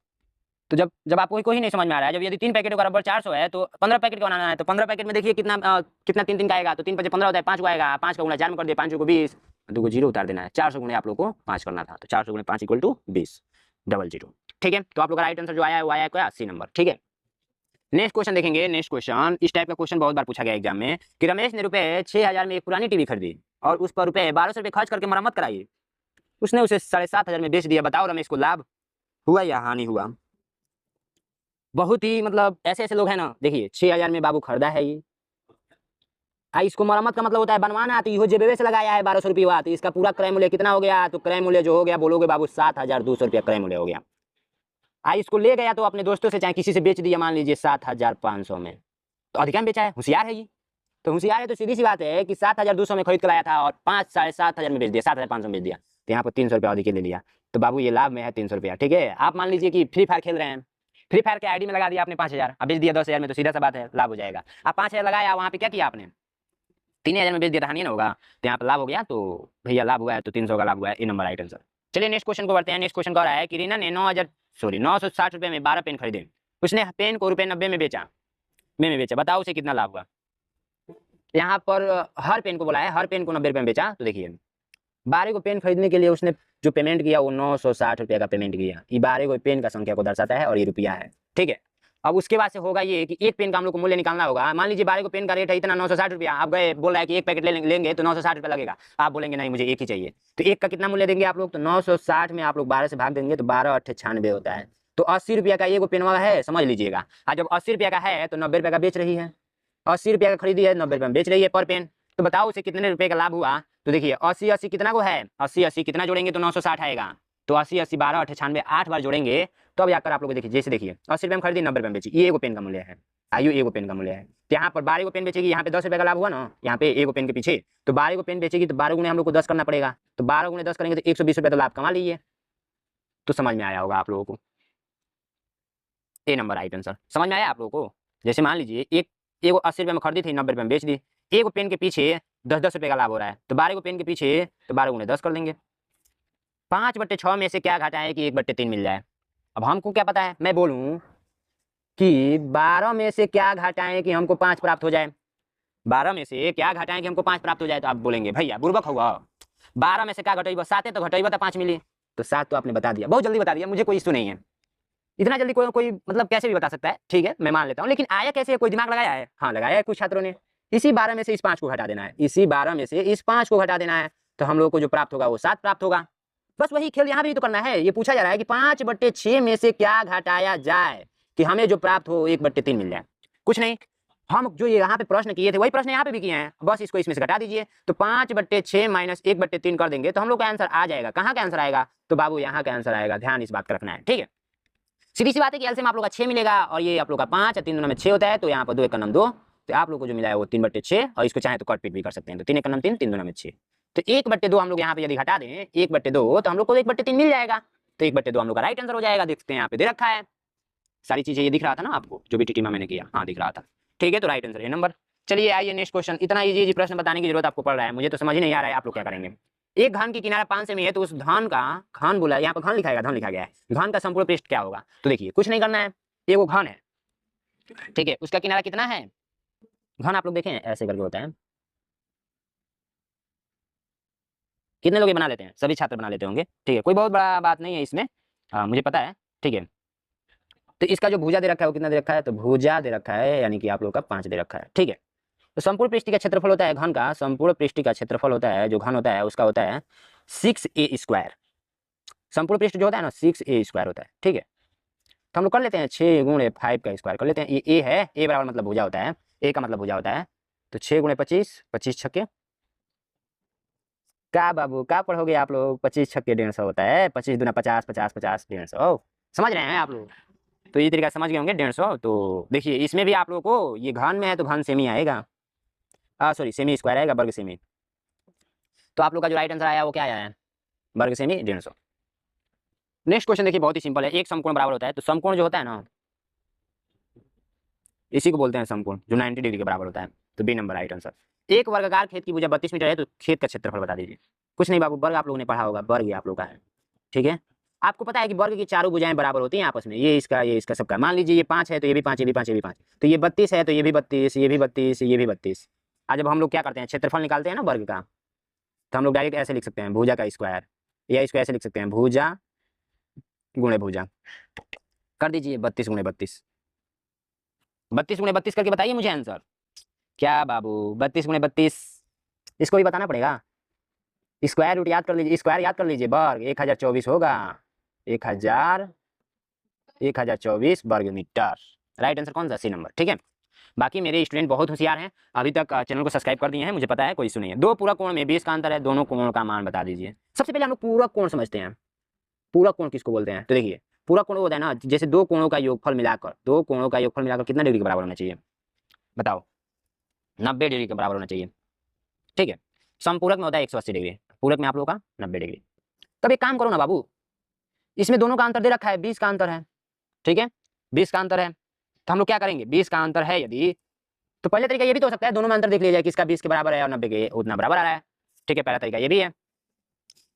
जब आपको कोई नहीं समझ में आ रहा है, जब यदि 3 पैकेटों का रबड़ 400 है तो 15 पैकेट का बनाना है, तो 15 पैकेट में देखिए कितना 3 का आएगा, तो 3 × 5 = 15 होता है, 5 को आएगा, 5 का गुणा 4 में कर दिए, 5 को 20, 2 को 0 उतार देना है, 400 गुणे आप लोग को 5 करना था, तो 400 गुणे 5 = 20, 00, ठीक है। तो आप लोग का राइट आंसर जो आया है वो आया है 80 नंबर, ठीक है। नेक्स्ट क्वेश्चन देखेंगे। नेक्स्ट क्वेश्चन, इस टाइप का क्वेश्चन बहुत बार पूछा गया एग्जाम में, कि रमेश ने रुपए 6000 में एक पुरानी टीवी खरीदी और उस पर रुपए 1200 रुपए खर्च करके मरम्मत कराई, उसने उसे 7500 में बेच दिया, बताओ रमेश को लाभ हुआ या हानि हुआ। बहुत ही मतलब ऐसे लोग हैं ना, देखिए 6000 में बाबू खरीदा है ये, इसको मरम्मत का मतलब होता है बनवाना, तो ये जेबे से लगाया है 1200 रुपये, तो इसका पूरा क्रय मूल्य कितना हो गया, तो क्रय मूल्य जो हो गया बोलोगे बाबू 7200 रुपया क्रय मूल्य हो गया। इसको ले गया तो अपने दोस्तों से चाहे किसी से बेच दिया, मान लीजिए 7500 में, तो अधिक में बेचा है, होशियार है ये, तो होशियार है तो सीधी सी बात है कि 7200 में खरीद कर लाया था और 7500 में बेच दिया, 7500 में बेच दिया, तो यहाँ पर 300 रुपया अधिक ले लिया, तो बाबू ये लाभ में है 300 रुपया, ठीक है। आप मान लीजिए कि फ्री फायर खेल रहे हैं, फ्री फायर के आईडी में लगा दिया आपने 5000, अब बेच दिया 10000 में, तो सीधा सा बात है लाभ हो जाएगा। आप 5000 लगाया, वहाँ पे क्या किया आपने 3000 में बेच दिया, हानि ना होगा, तो यहाँ पर लाभ हो गया, तो भैया लाभ हुआ है, तो 300 का लाभ हुआ है, ए नंबर राइट आंसर। चलिए नेक्स्ट क्वेश्चन को बढ़ते हैं। नेक्स्ट क्वेश्चन कह रहा है कि रीना ने 960 रुपये में 12 पेन खरीदे, उसने पेन को ₹90 में बेचा, बताओ उसे कितना लाभ हुआ। यहाँ पर हर पेन को बोला है, हर पेन को 90 रुपये में बेचा, तो देखिए 12 को पेन खरीदने के लिए उसने जो पेमेंट किया वो 960 रुपये का पेमेंट किया, ये 12 को पेन का संख्या को दर्शाता है और ये रुपया है, ठीक है। अब उसके बाद से होगा ये कि एक पेन का हम लोग को मूल्य निकालना होगा। मान लीजिए 12 को पेन का रेट है इतना 960 रुपया, आप गए बोल रहा है कि एक पैकेट लेंगे तो 960 रुपया लगेगा, आप बोलेंगे नहीं मुझे एक ही चाहिए, तो एक का कितना मूल्य देंगे आप लोग, तो 960 में आप लोग 12 से भाग देंगे तो 12 × 8 = 96 होता है, तो 80 रुपया का ये को पेनवा है, समझ लीजिएगा। जब 80 रुपया का है तो 90 रुपये का बेच रही है, 80 रुपया का खरीदी है, 90 रुपये में बेच रही है पर पेन, तो बताओ उसे कितने रुपये का लाभ हुआ। तो देखिए 80 कितना को है, 80 कितना जोड़ेंगे तो 960 आएगा, तो 80 12 8 96 8 बार जोड़ेंगे तो अब जाकर आप लोग देखिए, जैसे देखिए 80 रुपये में खरीदी, 90 रुपये में बेची, ये एगो पेन का मूल्य है, आयु एगो पेन का मूल्य है, तो यहाँ पर 12 को पेन बेचेगी, यहाँ पे 10 रुपये का लाभ हुआ ना, यहाँ पे एगो पेन के पीछे, तो 12 को पेन बेचेगी तो 12 गुणे हम लोग को 10 करना पड़ेगा, तो 12 गुणे 10 करेंगे तो 120 रुपये तो लाभ कमा लीजिए। तो समझ में आया होगा आप लोगों को, ए नंबर राइट आंसर। समझ में आया आप लोगों को। जैसे मान लीजिए एगो 80 रुपये में खरीदी थी, 90 रुपये में बेच दी, एगो पेन के पीछे 10 रुपये का लाभ हो रहा है, तो 12 को पेन के पीछे तो 12 गुणे 10 कर देंगे। 5/6 में से क्या घटाएं कि 1/3 मिल जाए। अब हमको क्या पता है, मैं बोलूं कि 12 में से क्या घटाएं कि हमको 5 प्राप्त हो जाए, 12 में से क्या घटाएं कि हमको 5 प्राप्त हो जाए, तो आप बोलेंगे भैया बुर्बक होगा, 12 में से क्या घटाइबा, 7 है तो घटाइबा तो 5 मिली, तो 7 तो आपने बता दिया, बहुत जल्दी बता दिया, मुझे कोई इशू नहीं है, इतना जल्दी कोई मतलब कैसे भी बता सकता है, ठीक है मैं मान लेता हूँ, लेकिन आया कैसे, कोई दिमाग लगाया है, हाँ लगाया है कुछ छात्रों ने। इसी 12 में से इस 5 को घटा देना है, इसी 12 में से इस 5 को घटा देना है, तो हम लोग को जो प्राप्त होगा वो 7 प्राप्त होगा। बस वही खेल यहाँ भी तो करना है, ये पूछा जा रहा है कि 5/6 में से क्या घटाया जाए कि हमें जो प्राप्त हो 1/3 मिल जाए, कुछ नहीं। हम जो यहाँ पे प्रश्न किए थे वही प्रश्न यहाँ पे भी किए हैं, बस इसको इसमें से घटा दीजिए, तो 5/6 माइनस 1/3 कर देंगे तो हम लोग का आंसर आ जाएगा। कहाँ का आंसर आएगा, तो बाबू यहाँ का आंसर आएगा, ध्यान इस बात का रखना है, ठीक है। सीधी सी बात है कि एलसीएम आप लोग का 6 मिलेगा और ये आप लोग का 5 और 3 दूना में 6 होता है, तो यहाँ पर 2 1 का नाम 2, तो आप लोग को जो मिला है वो 3/6, और इसको चाहे तो कट पीट भी कर सकते हैं, तो 3 1 का नाम 3 3 दूना में 6, तो 1/2 हम लोग यहाँ पे यदि घटा दें 1/2 तो हम लोग को 1/3 मिल जाएगा। तो 1/2 हम लोग का राइट आंसर हो जाएगा। देखते हैं यहाँ पे दे रखा है सारी चीजें, ये दिख रहा था ना आपको जो भी टीटी में मैंने किया, हाँ दिख रहा था। ठीक है, तो राइट आंसर है नंबर। चलिए आइए नेक्स्ट क्वेश्चन। इतना इजी प्रश्न बताने की जरूरत आपको पड़ रहा है, मुझे तो समझ ही नहीं आ रहा है आप लोग क्या करेंगे। एक घन की किनारा 5 सेमी है तो उस घन का, घन बोला यहाँ पर घन लिखा है, धन लिखा गया है, घन का संपूर्ण पृष्ठ क्या होगा। तो देखिए कुछ नहीं करना है, ये वो घन है, ठीक है, उसका किनारा कितना है, घन आप लोग देखें ऐसे करके होता है, कितने लोग ये बना लेते हैं, सभी छात्र बना लेते होंगे, ठीक है, कोई बहुत बड़ा बात नहीं है इसमें, मुझे पता है, ठीक है। तो इसका जो भुजा दे रखा है वो कितना दे रखा है, तो भुजा दे रखा है यानी कि आप लोग का 5 दे रखा है, ठीक है। तो संपूर्ण पृष्ठ का क्षेत्रफल होता है घन का, संपूर्ण पृष्ठ का क्षेत्रफल होता है जो घन होता है उसका होता है 6a²। संपूर्ण पृष्ठ जो होता है ना 6a² होता है, ठीक है। तो हम लोग कर लेते हैं 6 × 5 का स्क्वायर कर लेते हैं। ये ए है, ए बराबर मतलब भुजा होता है, ए का मतलब भुजा होता है। तो 6 × 25, 25 छक्के, क्या बाबू क्या पढ़ोगे आप लोग, 25 छक्के 150 होता है, 25 दूना 50, 50 50 150, समझ रहे हैं आप लोग। तो ये तरीका समझ गए होंगे 150। तो देखिए इसमें भी आप लोगों को ये घन में है तो घन सेमी आएगा, सॉरी सेमी स्क्वायर आएगा, वर्ग सेमी। तो आप लोग का जो राइट आंसर आया वो क्या आया है, वर्ग सेमी 150। नेक्स्ट क्वेश्चन देखिए बहुत ही सिंपल है। एक समकोण बराबर होता है, तो समकोण जो होता है ना इसी को बोलते हैं समकोण, जो 90 डिग्री के बराबर होता है। तो बी नंबर राइट आंसर। एक वर्गाकार खेत की भुजा 32 मीटर है तो खेत का क्षेत्रफल बता दीजिए। कुछ नहीं बाबू, वर्ग आप लोगों ने पढ़ा होगा, वर्ग आप लोग का है, ठीक है। आपको पता है कि वर्ग की चारों भुजाएं बराबर होती हैं आपस में, ये इसका सबका। मान लीजिए ये 5 है तो ये भी 5, ये भी 5, ये भी 5, तो ये 32 है तो ये भी 32, ये भी 32, ये भी 32। आज जब हम लोग क्या करते हैं क्षेत्रफल निकालते हैं ना वर्ग का, तो हम लोग डायरेक्ट ऐसे लिख सकते हैं भुजा का स्क्वायर, या इसको ऐसे लिख सकते हैं भुजा गुणे भुजा। कर दीजिए 32 × 32, 32 × 32 करके बताइए मुझे आंसर। क्या बाबू 32 × 32, इसको भी बताना पड़ेगा। स्क्वायर रूट याद कर लीजिए, स्क्वायर याद कर लीजिए, वर्ग 1024 होगा, 1024 वर्ग मीटर। राइट आंसर कौन सा, सी नंबर, ठीक है। बाकी मेरे स्टूडेंट बहुत होशियार हैं, अभी तक चैनल को सब्सक्राइब कर दिए हैं, मुझे पता है कोई इशू नहीं है। दो पूरक कोण में 20 का अंतर है, दोनों कोणों का मान बता दीजिए। सबसे पहले हम लोग पूरक कोण समझते हैं। पूरक कोण किसको बोलते हैं, तो देखिए पूरक कोण होता है ना, जैसे दो कोणों का योगफल मिलाकर, दो कोणों का योगफल मिलाकर कितना डिग्री के बराबर होना चाहिए बताओ, 90 डिग्री के बराबर होना चाहिए, ठीक है। समपूरक में होता है 180 डिग्री, पूरक में आप लोगों का 90 डिग्री। तब एक काम करो ना बाबू, इसमें दोनों का अंतर दे रखा है, 20 का अंतर है, ठीक है, 20 का अंतर है। तो हम लोग क्या करेंगे, 20 का अंतर है यदि, तो पहले तरीका ये भी तो हो सकता है दोनों में अंतर देख लिया जाए, किसका 20 के बराबर है और 90 के उतना बराबर आ रहा है, ठीक है, पहला तरीका ये भी है।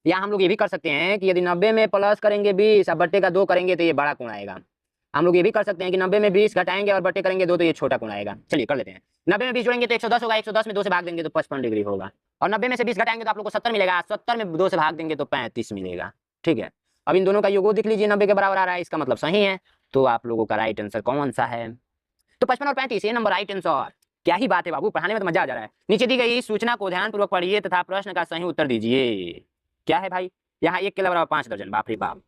या हम लोग ये भी कर सकते हैं कि यदि 90 में प्लस करेंगे 20 और बट्टे का 2 करेंगे तो ये बड़ा कोण आएगा। हम लोग ये भी कर सकते हैं कि 90 में 20 घटाएंगे और बट्टे करेंगे 2 तो ये छोटा कोण आएगा। चलिए कर लेते हैं, 90 में 20 जोड़ेंगे तो 110 होगा, 110 में 2 से भाग देंगे तो 55 डिग्री होगा, और 90 में से 20 घटाएंगे तो आप लोग को 70 मिलेगा, 70 में 2 से भाग देंगे तो 35 मिलेगा, ठीक है। अब इन दोनों का योग देख लीजिए, 90 के बराबर आ रहा है, इसका मतलब सही है। तो आप लोगों का राइट आंसर कौन सा है, तो 55 और 35 ये नंबर राइट आंसर। क्या ही बात है बाबू, पढ़ाने में तो मजा आ जा रहा है। नीचे दी गई सूचना को ध्यानपूर्वक पढ़िए तथा प्रश्न का सही उत्तर दीजिए। क्या है भाई, यहाँ 1 केला बराबर 5 दर्जन, बाप रे बाप,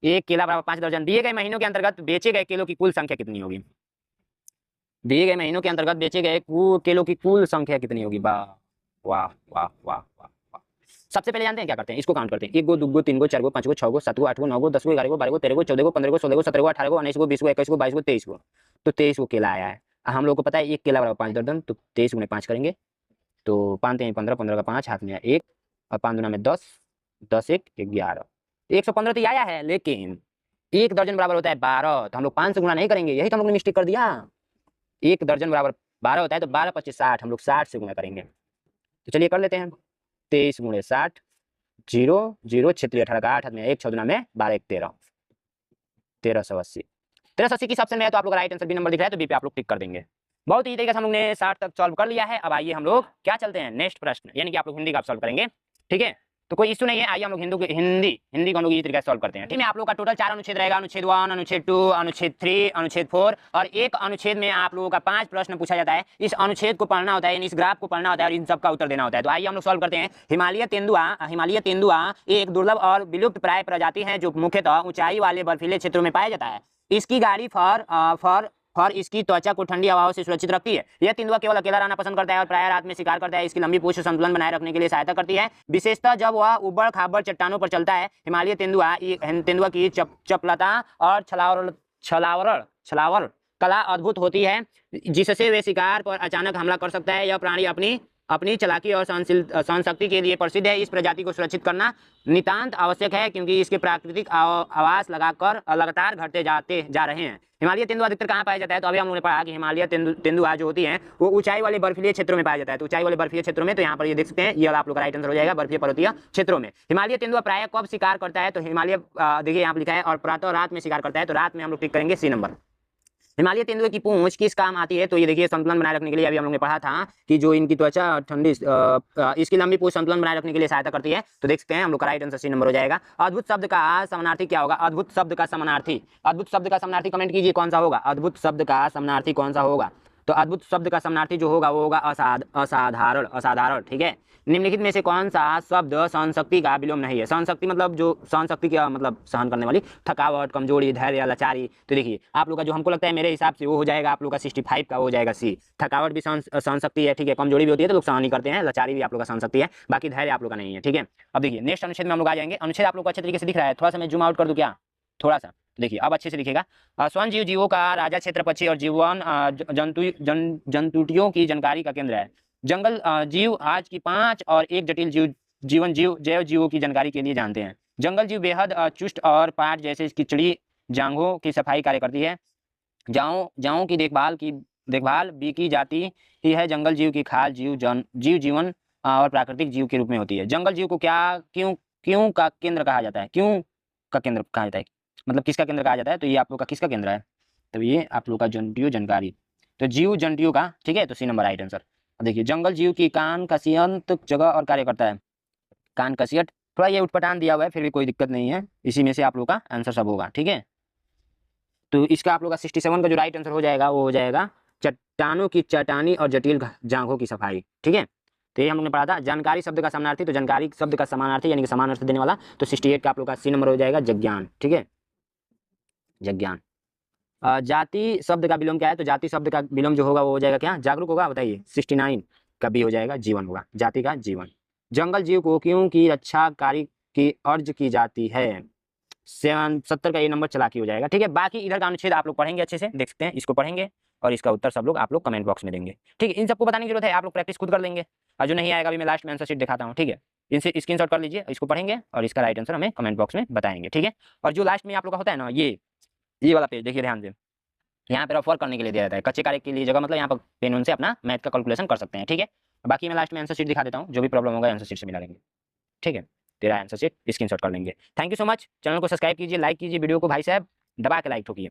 1 केला बराबर 5 दर्जन। दिए गए महीनों के अंतर्गत बेचे गए केलों की कुल संख्या कितनी होगी, दिए गए महीनों के अंतर्गत बेचे गए केलों की कुल संख्या कितनी होगी, वाह वाह वाह वाह वाह। सबसे पहले जानते हैं क्या करते हैं, इसको काउंट करते हैं, 1 गो 2 गो 3 गो 4 गो 5 गो 6 गो 7 गो 8 गो 9 गो 10 गो 11 गो 12 गो 13 गो 14 गो 15 गो 16 गो 17 गो 18 गो 17 गो 18 गो 19 गो 20 गो 21 गो 22 गो 23 गो। तो 23 गो केला आया है। हम लोग को पता है 1 केला बराबर 5 दर्जन, तो 23 × 5 करेंगे तो 5 3 15, 15 का 5 हाथ में 1 और 5 दूना में 10, 10 1 11, 115 तो आया है। लेकिन 1 दर्जन बराबर होता है 12, तो हम लोग 5 से गुणा नहीं करेंगे, यही तो हम लोग ने मिस्टेक कर दिया। 1 दर्जन बराबर 12 होता है, तो 12 25 60, हम लोग 60 से गुणा करेंगे। तो चलिए कर लेते हैं, 23 × 60, 0 0 क्षेत्रीय 18 का 8 हाथ में 1 6 दूना में 12 1 13, 1380, 1380 की ऑप्शन में है, तो आप लोग राइट आंसर बी नंबर दिख रहा है, तो बी पे आप लोग टिक कर देंगे। बहुत ही तरीके से हम लोग ने 60 तक सॉल्व कर लिया है। अब आइए हम लोग क्या चलते हैं नेक्स्ट प्रश्न, यानी कि आप लोग हिंदी का सॉल्व करेंगे, ठीक है। तो कोई इशू नहीं है, आइए हम लोग हिंदी को हम लोग इस तरीके से सॉल्व करते हैं, ठीक है। आप लोग का टोटल 4 अनुच्छेद रहेगा, अनुच्छेद 1, अनुच्छेद 2, अनुच्छेद 3, अनुच्छेद 4, और एक अनुच्छेद में आप लोगों का 5 प्रश्न पूछा जाता है। इस अनुच्छेद को पढ़ना होता है, इस ग्राफ को पढ़ना होता है और इन सब का उत्तर देना होता है। तो आइए हम लोग सॉल्व करते हैं। हिमालय तेंदुआ एक दुर्लभ और विलुप्त प्राय प्रजाति है जो मुख्यतः ऊंचाई वाले बर्फीले क्षेत्रों में पाया जाता है। इसकी गाढ़ी फर इसकी त्वचा को ठंडी हवाओं से सुरक्षित रखती है। यह तेंदुआ केवल अकेला रहना पसंद करता है और प्रायः रात में शिकार करता है। इसकी लंबी पूंछ संतुलन बनाए रखने के लिए सहायता करती है, विशेषतः जब वह उबड़ खाबड़ चट्टानों पर चलता है। हिमालय तेंदुआ की चपलता और छलावरण कला अद्भुत होती है, जिससे वे शिकार पर अचानक हमला कर सकता है। यह प्राणी अपनी अपनी चालाकी और सहनशक्ति के लिए प्रसिद्ध है। इस प्रजाति को सुरक्षित करना नितांत आवश्यक है क्योंकि इसके प्राकृतिक आवास लगातार घटते जा रहे हैं। हिमालय तेंदुआ अधिकतर कहाँ पाया जाता है? तो अभी हम लोगों ने पढ़ा कि हिमालय तेंदुआ जो होती हैं वो ऊंचाई वाले बर्फीले क्षेत्रों में पाया जाता है। तो ऊंचाई वाले बर्फीले क्षेत्रों में, तो यहाँ पर ये देख सकते हैं, ये आप लोग का राइट आंसर हो जाएगा, बर्फीले पर्वतीय क्षेत्रों में। हिमालय तेंदुआ प्रायः कब शिकार करता है? तो हिमालय देखिए यहाँ पर लिखा है और प्रातः रात में शिकार करता है, तो रात में हम लोग टिक करेंगे सी नंबर। हिमालय तेंदुए की पूंछ किस काम आती है? तो ये देखिए संतुलन बनाए रखने के लिए, अभी हम लोग ने पढ़ा था कि जो इनकी त्वचा ठंडी, इसकी लंबी पूंछ संतुलन बनाए रखने के लिए सहायता करती है। तो देख सकते हैं हम लोग का राइट आंसर सी नंबर हो जाएगा। अद्भुत शब्द का समानार्थी क्या होगा? अद्भुत शब्द का समानार्थी, अद्भुत शब्द का समानार्थी कमेंट कीजिए कौन सा होगा? अद्भुत शब्द का समानार्थी कौन सा होगा? तो अद्भुत शब्द का समानार्थी जो होगा वो होगा असाधारण, असाधारण। ठीक है, निम्नलिखित में से कौन सा शब्द सहनशक्ति का विलोम नहीं है? सहनशक्ति मतलब जो सहनशक्ति का मतलब सहन करने वाली, थकावट, कमजोरी, धैर्य, लाचारी। तो देखिए आप लोग का जो हमको लगता है मेरे हिसाब से वो हो जाएगा आप लोग का 65 का हो जाएगा सी। थकावट भी सहनशक्ति है, ठीक है, कमजोरी भी होती है तो लोग सहन नहीं करते हैं, लाचारी भी आप लोग का सहनशक्ति है, बाकी धैर्य आप लोग का नहीं है। ठीक है, अब देखिए नेक्स्ट अनुच्छेद में हम लोग आ जाएंगे। अनुच्छेद आप लोग को अच्छे तरीके से दिख रहा है? थोड़ा सा मैं जूम आउट कर दूं क्या? थोड़ा सा देखिए, अब अच्छे से दिखेगा। स्वर्ण जीवों का राजा, क्षेत्र पक्षी और जीवन जंतुटियों की जानकारी का केंद्र है। जंगल जीव आज की 5 और 1 जटिल जैव जीवों की जानकारी के लिए जानते हैं। जंगल जीव बेहद चुस्त और पाट जैसे खिचड़ी जांघों की सफाई कार्य करती है। जाओं की देखभाल भी की जाती ही है। जंगल जीव की खाल जीवन और प्राकृतिक जीव के रूप में होती है। जंगल जीव को क्यों का केंद्र कहा जाता है? क्यों का केंद्र कहा जाता है, मतलब किसका केंद्र कहा जाता है? तो ये आप लोग का किसका केंद्र है? तो ये आप लोग का जंतु जानकारी, तो जीव जंतुओं का। ठीक है, तो सी नंबर राइट आंसर। देखिए जंगल जीव की कान कसियत जगह और कार्य करता है। कान कसियत थोड़ा ये उटपटांग दिया हुआ है, फिर भी कोई दिक्कत नहीं है, इसी में से आप लोग का आंसर सब होगा। ठीक है, तो इसका आप लोग का 67 का जो राइट आंसर हो जाएगा वो हो जाएगा चट्टानों की चट्टानी और जटिल जांघों की सफाई। ठीक है, तो ये हम लोग ने पढ़ा था। जानकारी शब्द का समानार्थी, तो जानकारी शब्द का समानार्थी यानी कि समान अर्थ देने वाला, तो 68 का आप लोग का सी नंबर हो जाएगा जज्ञान। ठीक है, जज्ञान। जाति शब्द का विलोम क्या है? तो जाति शब्द का विलोम जो होगा वो हो जाएगा क्या? जागरूक होगा, बताइए। 69 का बी हो जाएगा जीवन होगा, जाति का जीवन। जंगल जीव को क्यों की रक्षा कार्य की अर्ज की जाती है? 70 का ये नंबर चालाकी हो जाएगा। ठीक है, बाकी इधर का अनुच्छेद आप लोग पढ़ेंगे अच्छे से, देख सकते हैं, इसको पढ़ेंगे और इसका उत्तर सब लोग आप लोग कमेंट बॉक्स में देंगे। ठीक है, इन सबको बताने की जरूरत है, आप लोग प्रैक्टिस खुद कर लेंगे, और जो नहीं आएगा अभी मैं लास्ट में आंसर शीट दिखाता हूँ। ठीक है, इनसे स्क्रीनशॉट कर लीजिए, इसको पढ़ेंगे और इसका राइट आंसर हमें कमेंट बॉक्स में बताएंगे। ठीक है, और जो लास्ट में आप लोग का होता है ना, ये वाला पेज देखिए ध्यान से, यहाँ पे रफ वर्क करने के लिए दिया जाता है, कच्चे कार्य के लिए जगह, मतलब यहाँ पर पेन उनसे अपना मैथ का कैलकुलेशन कर सकते हैं। ठीक है, बाकी मैं लास्ट में आंसर शीट दिखा देता हूँ, जो भी प्रॉब्लम होगा आंसर शीट से मिला लेंगे। ठीक है, तेरा आंसर शीट स्क्रीनशॉट कर लेंगे। Thank you so much. Channel को सब्सक्राइब कीजिए, लाइक कीजिए, वीडियो को भाई साहब दबा के लाइक ठोकिए।